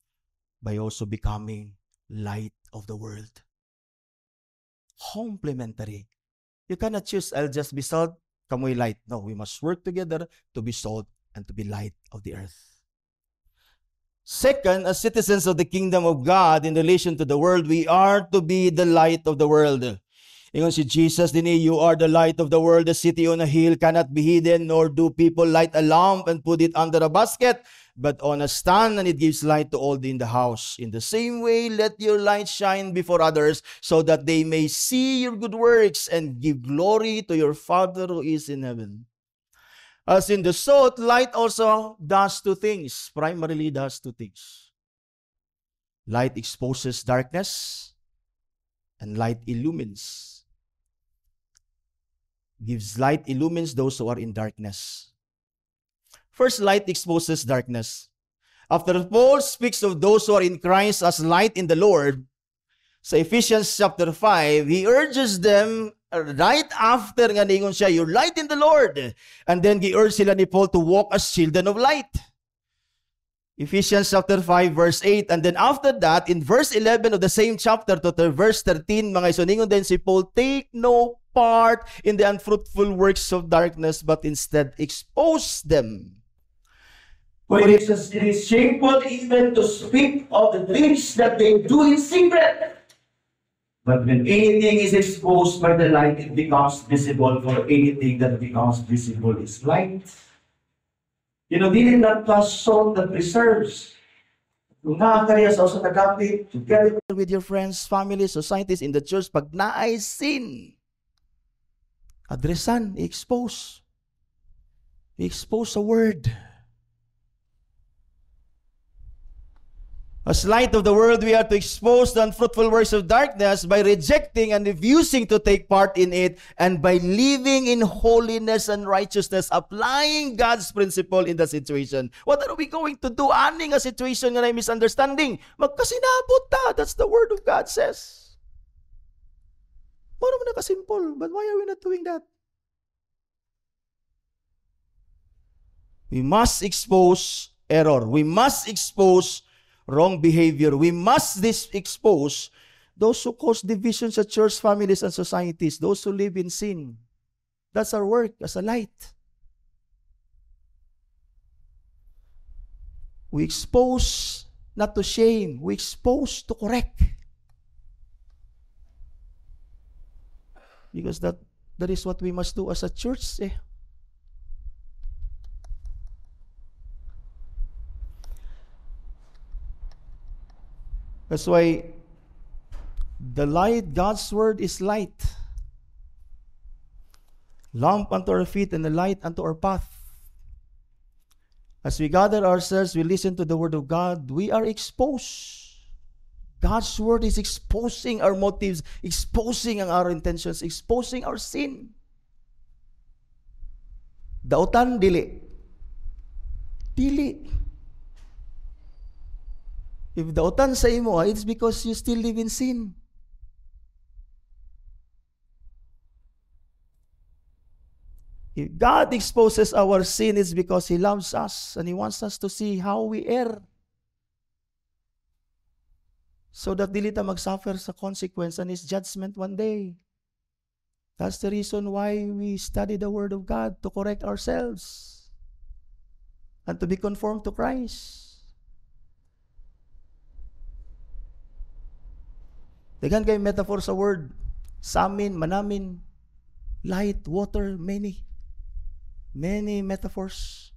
by also becoming light of the world. Complementary. You cannot choose, I'll just be salt, kamoy light. No, we must work together to be salt and to be light of the earth. Second, as citizens of the kingdom of God in relation to the world, we are to be the light of the world. Ingon si Jesus din, you are the light of the world. The city on a hill cannot be hidden, nor do people light a lamp and put it under a basket, but on a stand, and it gives light to all in the house. In the same way, let your light shine before others, so that they may see your good works and give glory to your Father who is in heaven. As in the salt, light also does two things. Primarily does two things. Light exposes darkness, and light illumines. Gives light, illumines those who are in darkness. First, light exposes darkness. After Paul speaks of those who are in Christ as light in the Lord, sa Ephesians chapter 5, he urges them right after nga ningon siya, you're light in the Lord. And then gi-urge sila ni Paul to walk as children of light. Ephesians chapter 5 verse 8. And then after that, in verse 11 of the same chapter to verse 13, mga isuningon din si Paul, take no part in the unfruitful works of darkness, but instead expose them. For it is shameful even to speak of the things that they do in secret. But when anything is exposed by the light, it becomes visible, for anything that becomes visible is light. You know, this is not just salt that preserves. Kung nakakariya sa usa tagapit, together With your friends, families, societies, in the church, pag naay sin, adresan, i-expose. I-expose sa word. As light of the world, we are to expose the unfruitful works of darkness by rejecting and refusing to take part in it, and by living in holiness and righteousness, applying God's principle in the situation. What are we going to do? Aning a situation nga na misunderstanding. Magkasinabot ta. That's the word of God says. Paano mo nakasimple? But why are we not doing that? We must expose error. We must expose wrong behavior. We must expose those who cause divisions at church, families, and societies, those who live in sin. That's our work as a light. We expose not to shame. We expose to correct. Because that is what we must do as a church. That's why the light, God's word is light. Lamp unto our feet and a light unto our path. As we gather ourselves, we listen to the word of God, we are exposed. God's word is exposing our motives, exposing our intentions, exposing our sin. Dautan, dili. Dili. If dautan sa imo, it's because you still live in sin. If God exposes our sin, it's because He loves us and He wants us to see how we err. So that dili ta magsuffer sa consequence and His judgment one day. That's the reason why we study the Word of God, to correct ourselves and to be conformed to Christ. Daghan kay metaphor sa word. Samin, manamin, light, water, many metaphors.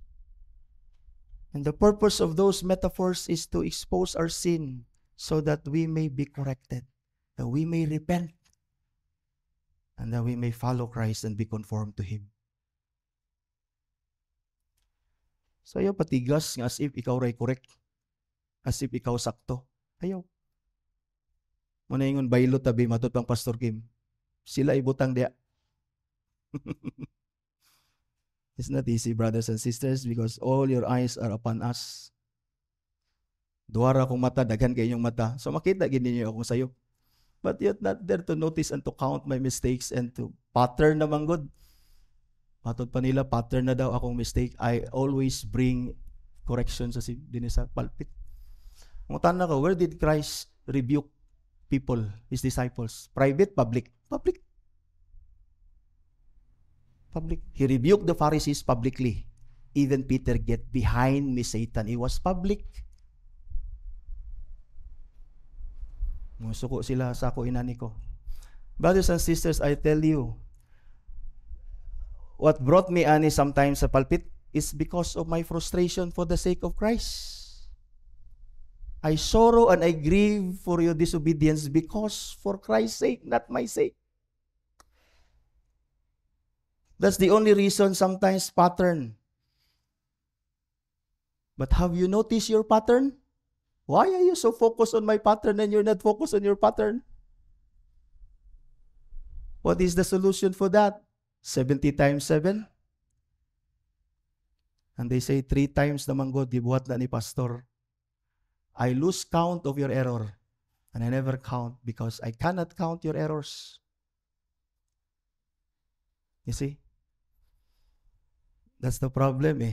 And the purpose of those metaphors is to expose our sin so that we may be corrected, that we may repent, and that we may follow Christ and be conformed to Him. So ayaw patigas nga as if ikaw ray correct, as if ikaw sakto. Ayaw. Muna yung baylo tabi matud pang Pastor Kim. Sila ibutang diya. It's not easy, brothers and sisters, because all your eyes are upon us. Duwara akong mata, daghan kay inyong mata. So makita gid ninyo akong sayo. But yet not there to notice and to count my mistakes and to pattern naman good. Matod pa nila, pattern na daw akong mistake. I always bring correction sa din sa pulpit. Mutan na ko, where did Christ rebuke people, His disciples? Private, public? Public. Public. He rebuked the Pharisees publicly. Even Peter, get behind me, Satan. It was public. Musuko sila sa ako inani ko. Brothers and sisters, I tell you, what brought me ani sometimes sa pulpit is because of my frustration for the sake of Christ. I sorrow and I grieve for your disobedience because for Christ's sake, not my sake. That's the only reason sometimes pattern. But have you noticed your pattern? Why are you so focused on my pattern and you're not focused on your pattern? What is the solution for that? 70 times 7? And they say 3 times naman God, gibuhat na ni pastor. I lose count of your error. And I never count because I cannot count your errors. You see? That's the problem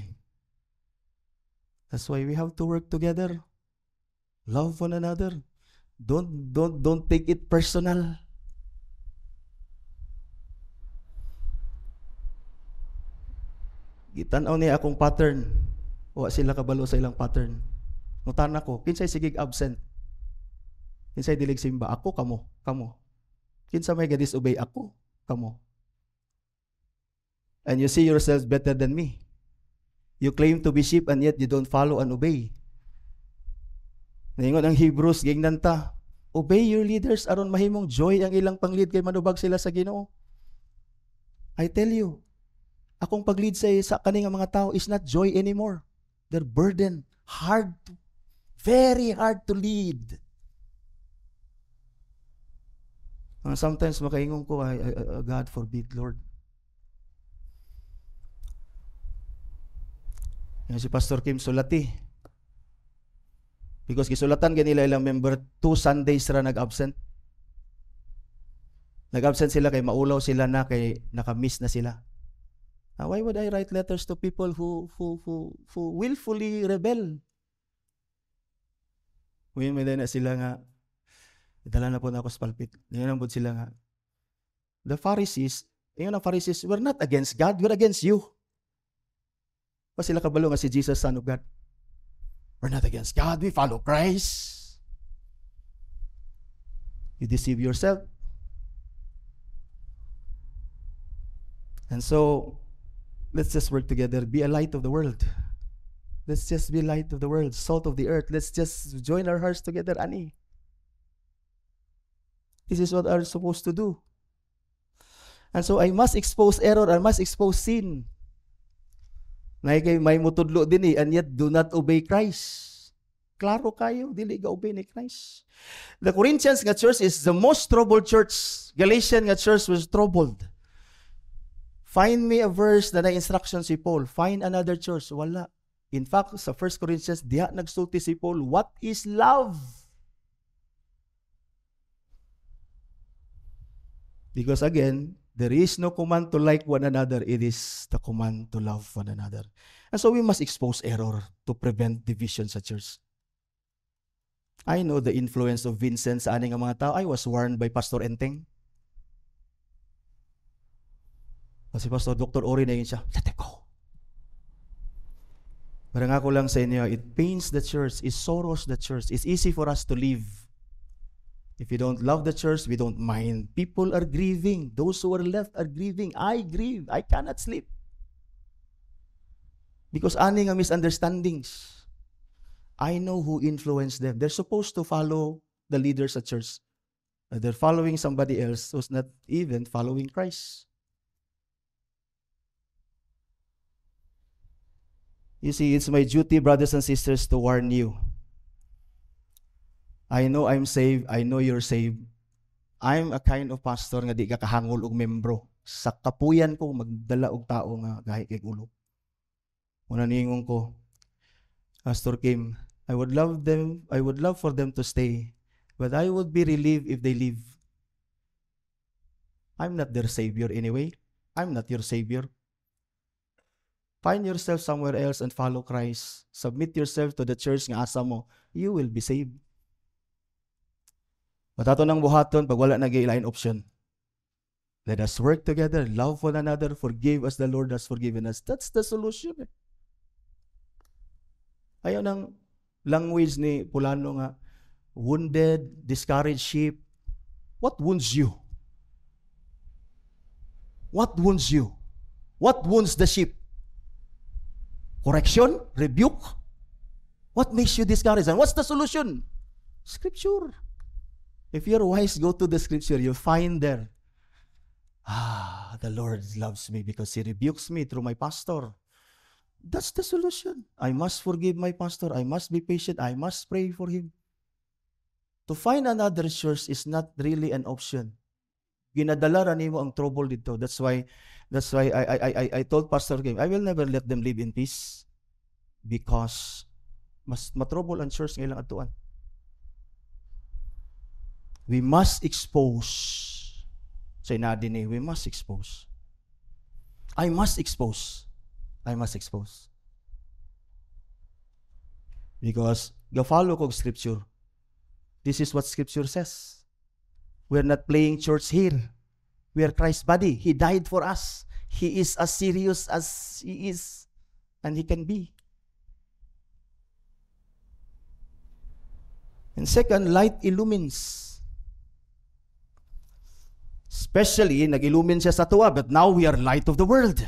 That's why we have to work together. Love one another. Don't take it personal. Gitanaw niya akong pattern. Wa sila kabalo sa ilang pattern. Mutan ako, kinsay sigig absent. Kinsay dilig simba, ako kamo. Kinsa may ga-disobey, ako kamo. And you see yourselves better than me. You claim to be sheep and yet you don't follow and obey. Naingon ang Hebrews, gingnan ta, obey your leaders aron mahimong joy ang ilang panglid kay manubag sila sa Ginoo. I tell you, akong paglid sa kaning mga tao is not joy anymore. They're burdened, hard to Very hard to lead. Sometimes makaingon ko, God forbid, Lord. Yan si Pastor Kim sulati. Because gisulatan ganila ilang member, 2 Sundays ra nag-absent. Nag-absent sila kay maulaw sila na kay nakamiss na sila. Why would I write letters to people who willfully rebel? May na sila nga, dala na po na ako sa palpit. Ngayon po sila nga, the Pharisees, we're not against God, we're against you. Pa sila kabalo nga si Jesus, Son of God. We're not against God, we follow Christ. You deceive yourself. And so, let's just work together, be a light of the world. Let's just be light of the world, salt of the earth. Let's just join our hearts together, ani. This is what I'm supposed to do. And so I must expose error, I must expose sin. May mutudlo din and yet do not obey Christ. Klaro kayo, dili ga obey ni Christ. The Corinthians nga church is the most troubled church. Galatian nga church was troubled. Find me a verse na na-instruction si Paul. Find another church. Wala. In fact, sa 1 Corinthians, diha nagsulti si Paul, what is love? Because again, there is no command to like one another. It is the command to love one another. And so we must expose error to prevent division sa church. I know the influence of Vincent sa aning mga tao. I was warned by Pastor Enteng. Kasi Pastor Dr. Ori na yun siya, let it go. Parang ako lang sa inyo, it pains the church, it sorrows the church. It's easy for us to leave. If you don't love the church, we don't mind. People are grieving. Those who are left are grieving. I grieve. I cannot sleep. Because ani nga misunderstandings. I know who influenced them. They're supposed to follow the leaders at church. They're following somebody else who's not even following Christ. You see, it's my duty, brothers and sisters, to warn you. I know I'm saved. I know you're saved. I'm a kind of pastor nga di ka kahangol og membro. Sa kapuyan ko, magdala og tao nga gahi kay ulo. Una niingon ko, Pastor Kim, I would love for them to stay, but I would be relieved if they leave. I'm not their savior anyway. I'm not your savior. Find yourself somewhere else and follow Christ. Submit yourself to the church nga asa mo. You will be saved. Matato nang buhaton pag wala nag-ilain option. Let us work together, love one another, forgive as the Lord has forgiven us. That's the solution. Ayaw ng language ni Pulano nga, wounded, discouraged sheep. What wounds you? What wounds you? What wounds the sheep? Correction? Rebuke? What makes you discouraged? And what's the solution? Scripture. If you're wise, go to the scripture. You'll find there, the Lord loves me because He rebukes me through my pastor. That's the solution. I must forgive my pastor. I must be patient. I must pray for him. To find another church is not really an option. Ginadala ra nimo ang trouble dito. That's why I told Pastor Kim, I will never let them live in peace because mas matrouble ang church ng ilang atuan. We must expose. Say na din we must expose. I must expose. I must expose. Because ga-follow ko scripture. This is what scripture says. We're not playing church here. We are Christ's body. He died for us. He is as serious as He is and He can be. And second, light illumines. Especially, nag-illumine siya sa tuwa, but now we are light of the world.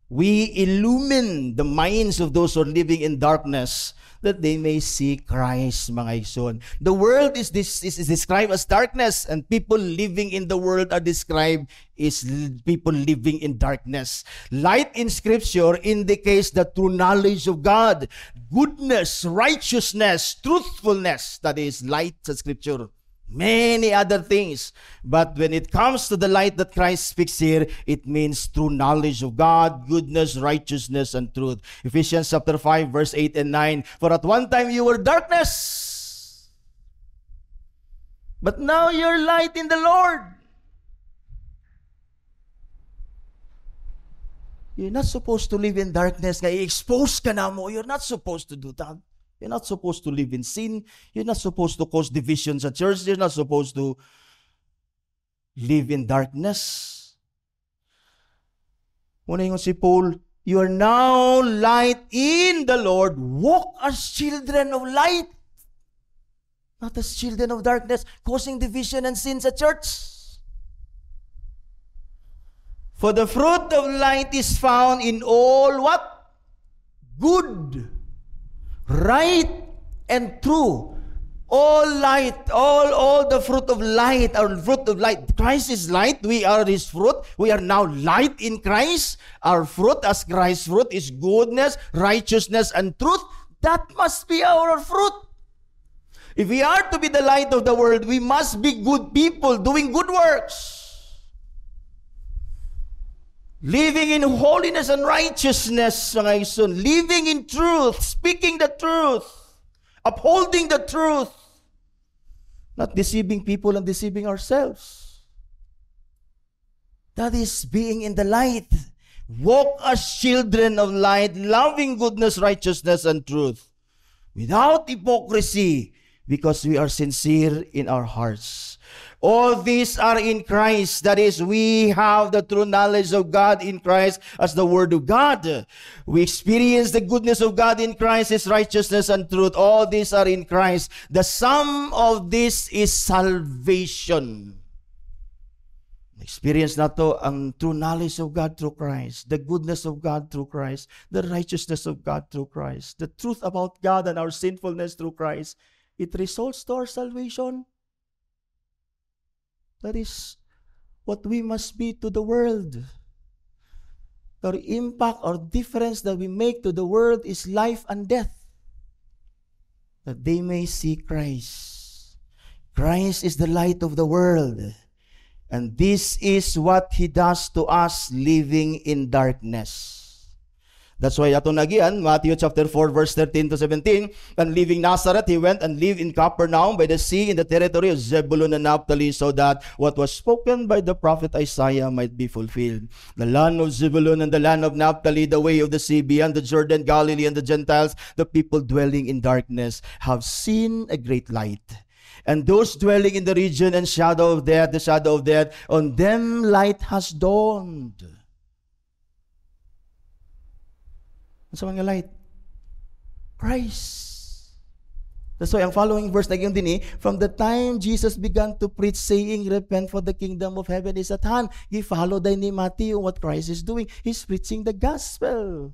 We illumine the minds of those who are living in darkness that they may see Christ, mga igsoon. The world is described as darkness, and people living in the world are described as people living in darkness. Light in Scripture indicates the true knowledge of God, goodness, righteousness, truthfulness. That is light sa Scripture. Many other things. But when it comes to the light that Christ speaks here, it means true knowledge of God, goodness, righteousness, and truth. Ephesians chapter 5, verse 8 and 9. For at one time you were darkness, but now you're light in the Lord. You're not supposed to live in darkness. I-expose ka na mo. You're not supposed to do that. You're not supposed to live in sin. You're not supposed to cause divisions at church. You're not supposed to live in darkness. Muna yung si Paul, you are now light in the Lord. Walk as children of light, not as children of darkness, causing division and sins at church. For the fruit of light is found in all what? Good, right, and true. All light, all the fruit of light, our fruit of light. Christ is light, we are His fruit. We are now light in Christ. Our fruit as Christ's fruit is goodness, righteousness, and truth. That must be our fruit. If we are to be the light of the world, we must be good people doing good works. Living in holiness and righteousness, mga isun. Living in truth, speaking the truth, upholding the truth, not deceiving people and deceiving ourselves. That is being in the light. Walk as children of light, loving goodness, righteousness, and truth, without hypocrisy, because we are sincere in our hearts. All these are in Christ. That is, we have the true knowledge of God in Christ as the Word of God. We experience the goodness of God in Christ, His righteousness and truth. All these are in Christ. The sum of this is salvation. Experience na to ang true knowledge of God through Christ, the goodness of God through Christ, the righteousness of God through Christ, the truth about God and our sinfulness through Christ. It results to our salvation. That is what we must be to the world. Our impact or difference that we make to the world is life and death. That they may see Christ. Christ is the light of the world. And this is what He does to us living in darkness. That's why ato nagian, Matthew chapter 4, verse 13 to 17, and leaving Nazareth, He went and lived in Capernaum by the sea in the territory of Zebulun and Naphtali, so that what was spoken by the prophet Isaiah might be fulfilled. The land of Zebulun and the land of Naphtali, the way of the sea beyond the Jordan, Galilee, and the Gentiles, the people dwelling in darkness, have seen a great light. And those dwelling in the region and shadow of death, the shadow of death, on them light has dawned. Sa mga light? Christ. That's why ang following verse na din from the time Jesus began to preach saying, repent for the kingdom of heaven is at hand. He followed ni Matthew what Christ is doing. He's preaching the gospel.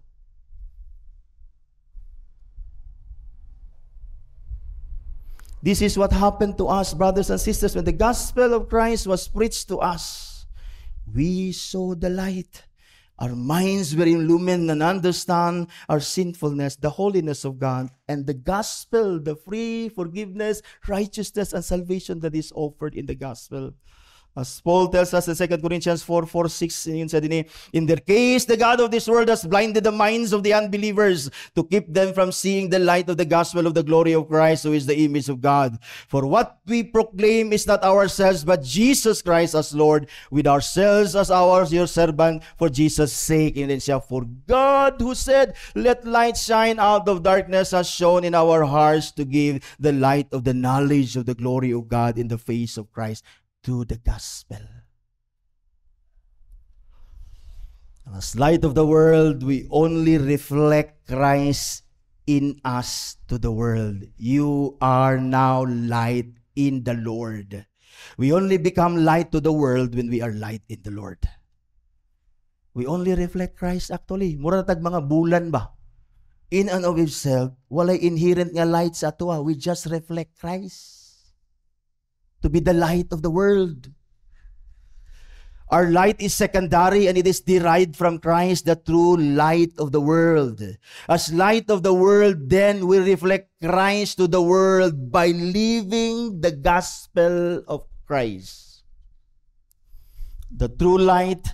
This is what happened to us, brothers and sisters, when the gospel of Christ was preached to us. We saw the light. Our minds were illumined and understand our sinfulness, the holiness of God, and the gospel, the free forgiveness, righteousness, and salvation that is offered in the gospel. As Paul tells us in 2 Corinthians 4:6, in their case, the God of this world has blinded the minds of the unbelievers to keep them from seeing the light of the gospel of the glory of Christ, who is the image of God. For what we proclaim is not ourselves, but Jesus Christ as Lord, with ourselves as your servant for Jesus' sake. And then siya, for God who said, let light shine out of darkness, has shown in our hearts to give the light of the knowledge of the glory of God in the face of Christ. To the gospel. As light of the world, we only reflect Christ in us to the world. You are now light in the Lord. We only become light to the world when we are light in the Lord. We only reflect Christ actually. Mura tag mga bulan ba? In and of itself, walay inherent nga light sa ato. We just reflect Christ. To be the light of the world. Our light is secondary and it is derived from Christ, the true light of the world. As light of the world, then we reflect Christ to the world by living the gospel of Christ. The true light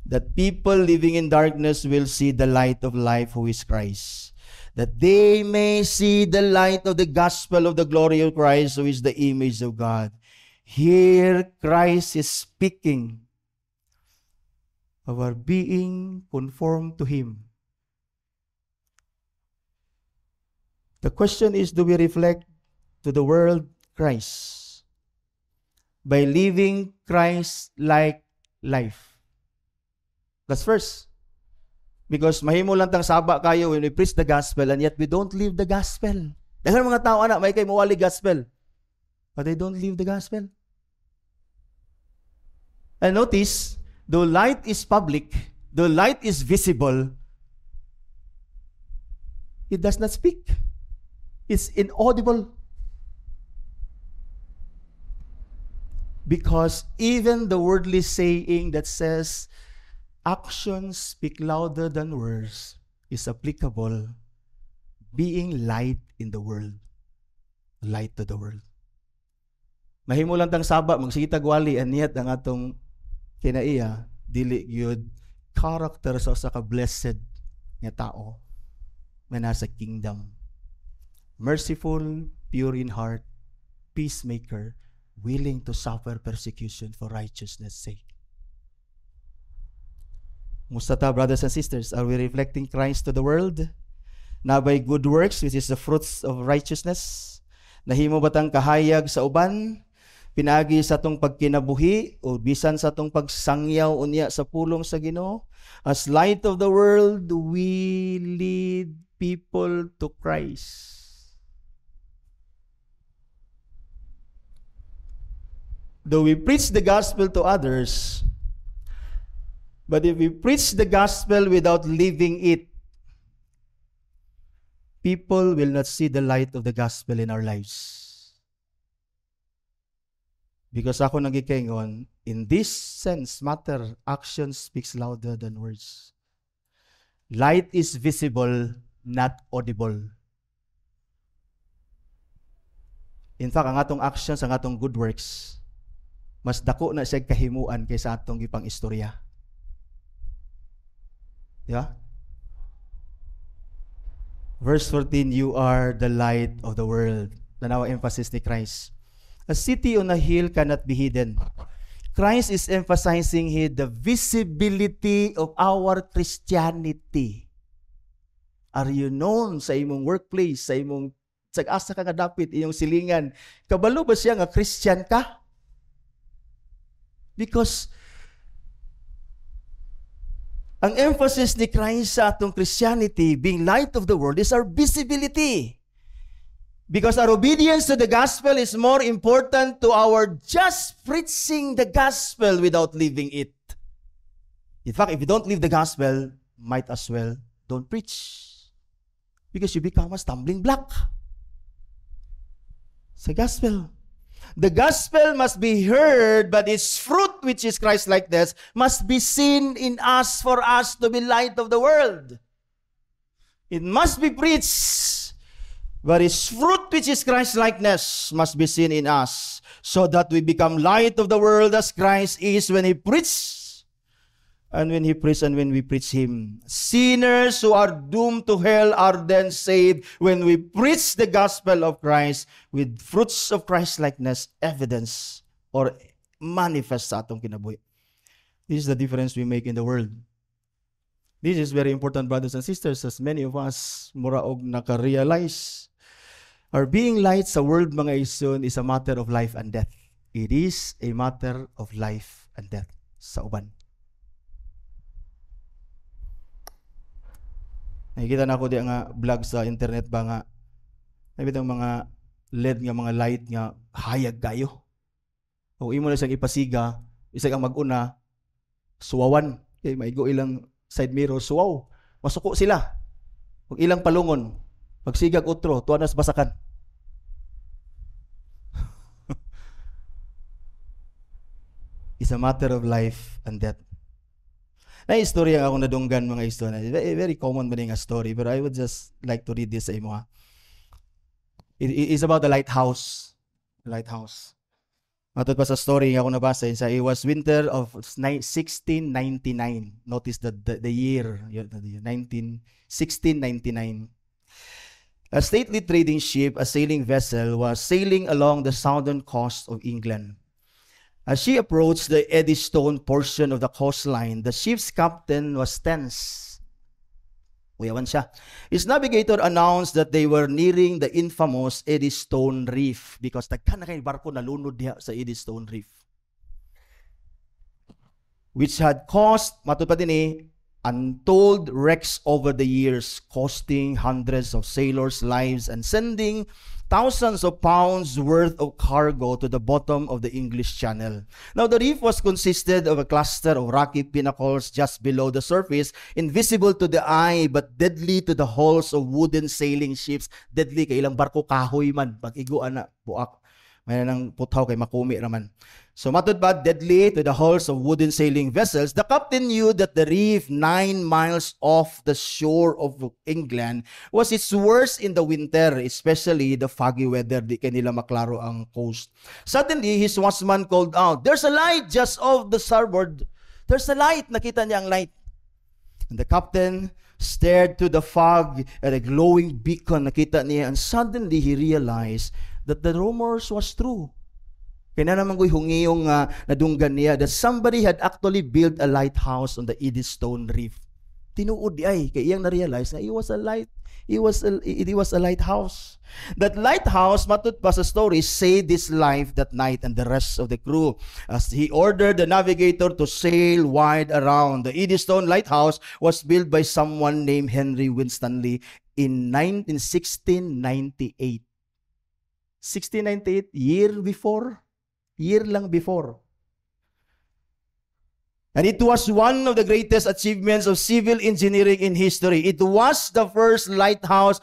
that people living in darkness will see the light of life who is Christ. That they may see the light of the gospel of the glory of Christ who is the image of God. Here Christ is speaking of our being conformed to Him. The question is, do we reflect to the world Christ by living Christ-like life? That's first. Because mahimo lang tang saba kayo when we preach the gospel and yet we don't live the gospel. Dahil mga tao anak, may kay mawali gospel. But they don't live the gospel. And notice, though light is public, though light is visible, it does not speak. It's inaudible. Because even the worldly saying that says, actions speak louder than words, is applicable, being light in the world. Light to the world. Mahimo lang tang saba, magsitag wali, and yet ang atong kinaiya, dili gyud character sa usa ka blessed nga tao nga nasa kingdom. Merciful, pure in heart, peacemaker, willing to suffer persecution for righteousness' sake. Musta ta, brothers and sisters? Are we reflecting Christ to the world? Na by good works, which is the fruits of righteousness? Nahimo batang kahayag sa uban? Pinagi sa tong pagkinabuhi o bisan sa tong pagsangyaw unya sa pulong sa Ginoo? As light of the world, we lead people to Christ. Though we preach the gospel to others, but if we preach the gospel without living it, people will not see the light of the gospel in our lives. Because ako nagikingon, in this sense, matter, action speaks louder than words. Light is visible, not audible. In fact, ang atong actions, ang atong good works, mas dako na siya kahimuan kaysa atong ipang istorya. Yeah? Verse 14, you are the light of the world. Tanawa emphasis ni Christ. A city on a hill cannot be hidden. Christ is emphasizing here the visibility of our Christianity. Are you known sa imong workplace, sa imong sag-asa ka nga dapit, iyong silingan? Kabalo ba siya nga Christian ka? Because ang emphasis ni Christ sa atong Christianity, being light of the world, is our visibility. Because our obedience to the gospel is more important to our just preaching the gospel without living it. In fact, if you don't live the gospel, might as well don't preach. Because you become a stumbling block. Sa gospel. The gospel must be heard, but its fruit, which is Christ-likeness, must be seen in us for us to be light of the world. It must be preached, but its fruit, which is Christ-likeness, must be seen in us, so that we become light of the world as Christ is when He preached, and when He preached and when we preach Him. Sinners who are doomed to hell are then saved when we preach the gospel of Christ with fruits of Christ-likeness, evidence, or manifest sa atong kinabuhi. This is the difference we make in the world. This is very important, brothers and sisters, as many of us muraog naka-realize. Our being light sa world, mga ison, is a matter of life and death. It is a matter of life and death sa uban. Nakikita na ako di nga vlog sa internet ba nga, nakikita mga LED nga, mga light nga, hayag kayo. O imo na siyang ipasiga, isa kang mag-una, suwawan. Kay maigo ilang side mirrors, wow, masuko sila. Kung ilang palungon, pagsigag utro, tuwa na sa basakan. It's a matter of life and death. Na istorya ako nadunggan mga istorya. Very common ba nga story, but I would just like to read this sa imo ha. It is about the lighthouse. Lighthouse. Matod pa sa story nga ako nabasa, it was winter of 1699. Notice the year, 1699. A stately trading ship, a sailing vessel, was sailing along the southern coast of England. As she approached the Eddystone portion of the coastline, the ship's captain was tense. Uyawan siya. His navigator announced that they were nearing the infamous Eddystone Reef because tagkan na kay barko nalunod diha sa Eddystone Reef, which had caused, matod pa din untold wrecks over the years, costing hundreds of sailors' lives and sending thousands of pounds worth of cargo to the bottom of the English Channel. Now, the reef was consisted of a cluster of rocky pinnacles just below the surface, invisible to the eye but deadly to the hulls of wooden sailing ships. Deadly kay ilang barko kahoy man, pag-iguan na, buak. May nang puthaw kay makumi raman. So matod ba, deadly to the hulls of wooden sailing vessels. The captain knew that the reef 9 miles off the shore of England was its worst in the winter, especially the foggy weather. Di kanila maklaro ang coast. Suddenly, his watchman called out, "There's a light just off the starboard. There's a light." Nakita niya ang light. And the captain stared to the fog at a glowing beacon. Nakita niya, and suddenly he realized that the rumors was true. Kaya naman ko'y hungiyong nadunggan niya that somebody had actually built a lighthouse on the Eddystone Reef. Tinuod ay, kaya iyang na-realize na it was a lighthouse. That lighthouse, matut pa sa story, saved his life that night and the rest of the crew as he ordered the navigator to sail wide around. The Eddystone Lighthouse was built by someone named Henry Winstanley in 1698. 1698, year lang before. And it was one of the greatest achievements of civil engineering in history. It was the first lighthouse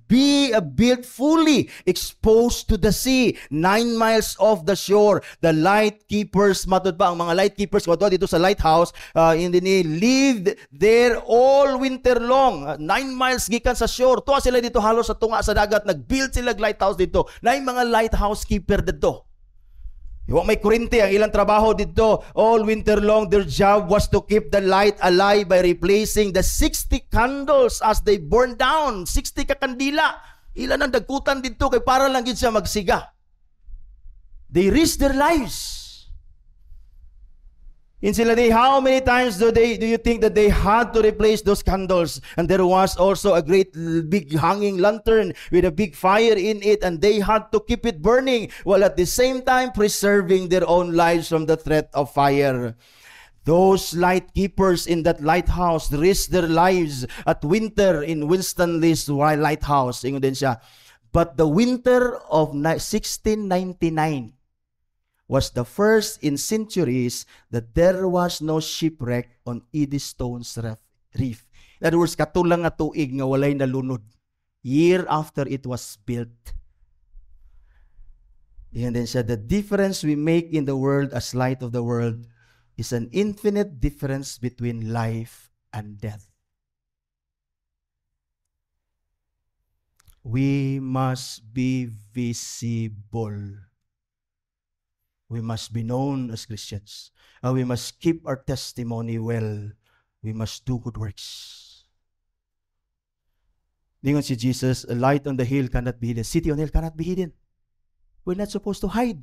built fully exposed to the sea, 9 miles off the shore. The light keepers, matod pa, ang mga light keepers, dito sa lighthouse, lived there all winter long. 9 miles gikan sa shore. Tuwa sila dito halos sa tunga sa dagat. Nag-build sila lighthouse dito. Na yung mga lighthouse keeper dito. Iwang may kurente, ang ilang trabaho dito, all winter long, their job was to keep the light alive by replacing the 60 candles as they burn down. 60 ka kandila. Ilan ang dagkutan dito kay para lang gid siya magsiga. They risked their lives. In sila day, how many times do you think that they had to replace those candles? And there was also a great big hanging lantern with a big fire in it, and they had to keep it burning while at the same time preserving their own lives from the threat of fire. Those light keepers in that lighthouse risked their lives at winter in Winstanley's lighthouse. Ingon din siya. But the winter of 1699 was the first in centuries that there was no shipwreck on Eddystone's Reef. In other words, katulang nga tuig nga walay nalunod. Year after it was built. And then siya, the difference we make in the world as light of the world is an infinite difference between life and death. We must be visible. We must be known as Christians. We must keep our testimony well. We must do good works. Ningon si Jesus, a light on the hill cannot be hidden. City on hill cannot be hidden. We're not supposed to hide.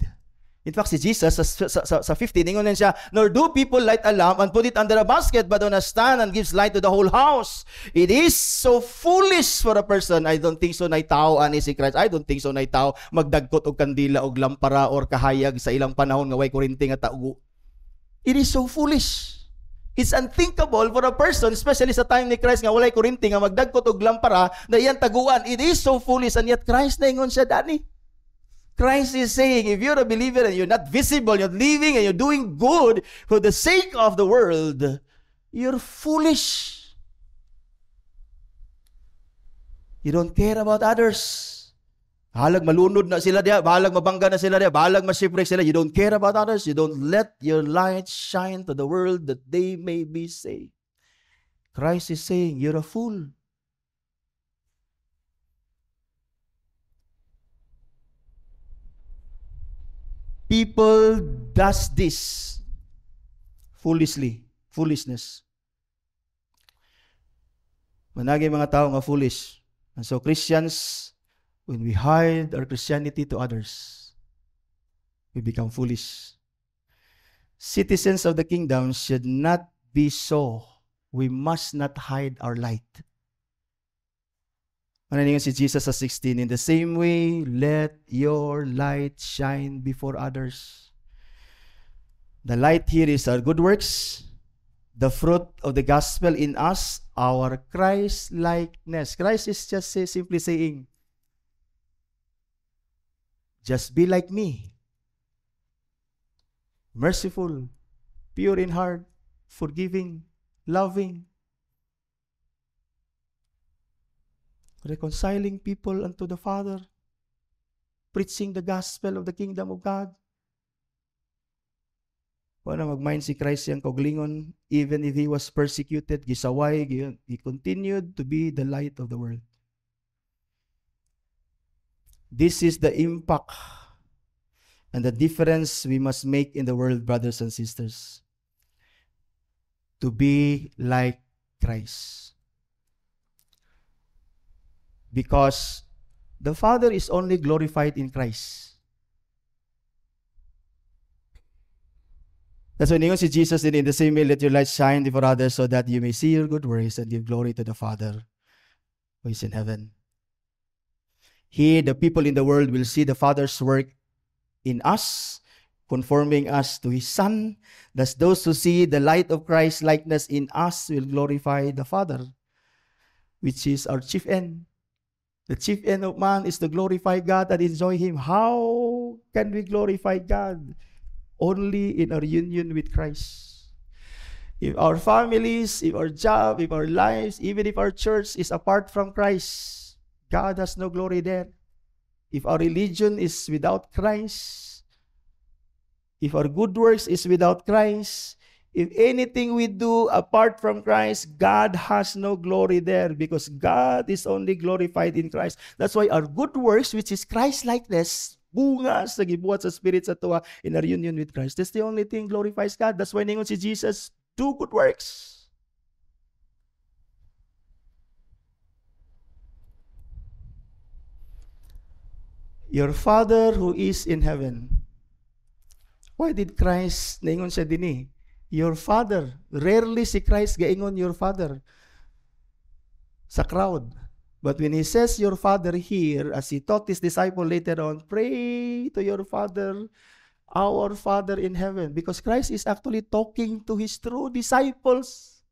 In fact, si Jesus, sa 15, ningon siya, nor do people light a lamp and put it under a basket, but on a stand and gives light to the whole house. It is so foolish for a person. I don't think so na tao ani si Christ. I don't think so na tao magdagkot og kandila og lampara or kahayag sa ilang panahon nga way kurinti nga taugo. It is so foolish. It's unthinkable for a person, especially sa time ni Christ nga walay kurinti nga magdagkot og lampara na iyang taguan. It is so foolish, and yet Christ na ingon siya dani. Christ is saying, if you're a believer and you're not visible, you're living and you're doing good for the sake of the world, You're foolish. You don't care about others. Bahalag malunod na sila diya, bahalag mabangga na sila diya, bahalag ma-shipwreck sila. You don't care about others. You don't let your light shine to the world that they may be saved. Christ is saying, you're a fool. People does this foolishness. Managi mga tao nga foolish. And so Christians, when we hide our Christianity to others, we become foolish. Citizens of the kingdom should not be so. We must not hide our light. Ano nga si Jesus sa 16? In the same way, let your light shine before others. The light here is our good works, the fruit of the gospel in us, our Christ-likeness. Christ is just simply saying, just be like me. Merciful, pure in heart, forgiving, loving, reconciling people unto the Father, preaching the gospel of the kingdom of God. Wala mag-mind si Christ yang koglingon, even if he was persecuted, gisaway, he continued to be the light of the world. This is the impact and the difference we must make in the world, brothers and sisters. To be like Christ. Because the Father is only glorified in Christ. That's why si Jesus in the same way, let your light shine before others so that you may see your good works and give glory to the Father who is in heaven. Here, the people in the world will see the Father's work in us, conforming us to His Son. Thus, those who see the light of Christ's likeness in us will glorify the Father, which is our chief end. The chief end of man is to glorify God and enjoy Him. How can we glorify God? Only in our union with Christ. If our families, if our job, if our lives, even if our church is apart from Christ, God has no glory there. If our religion is without Christ, if our good works is without Christ, if anything we do apart from Christ, God has no glory there because God is only glorified in Christ. That's why our good works, which is Christ-likeness, bunga sa gibuhat sa Spirit sa tuwa in our union with Christ. That's the only thing glorifies God. That's why ningon si Jesus, do good works. Your Father who is in heaven. Why did Christ naingon siya dinhi? Your Father. Rarely si Christ gaingon your Father sa crowd. But when He says your Father here, as He taught His disciple later on, pray to your Father, our Father in heaven. Because Christ is actually talking to His true disciples.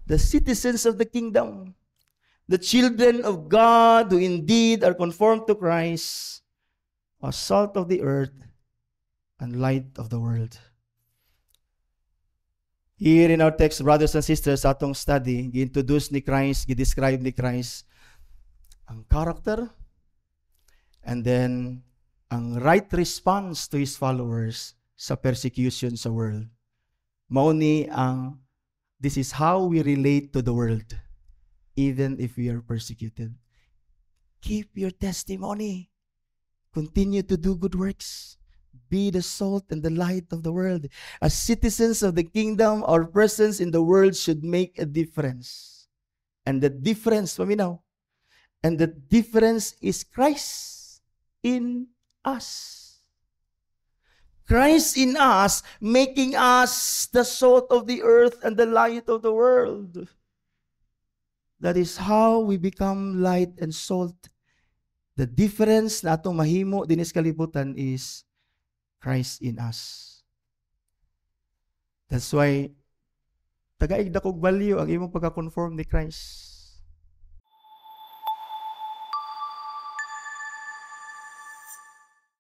The citizens of the kingdom. The children of God who indeed are conformed to Christ, are salt of the earth and light of the world. Here in our text, brothers and sisters, atong study, gi-introduce ni Christ, gi-describe ni Christ ang character and then ang right response to His followers sa persecution sa world. Mao ni ang this is how we relate to the world. Even if we are persecuted. Keep your testimony. Continue to do good works. Be the salt and the light of the world. As citizens of the kingdom, our presence in the world should make a difference. And the difference, paminaw, and the difference is Christ in us. Christ in us, making us the salt of the earth and the light of the world. That is how we become light and salt. The difference na atong mahimo dinis kalibutan is Christ in us. That's why tagaig dakog value ang imong pagka-conform ni Christ.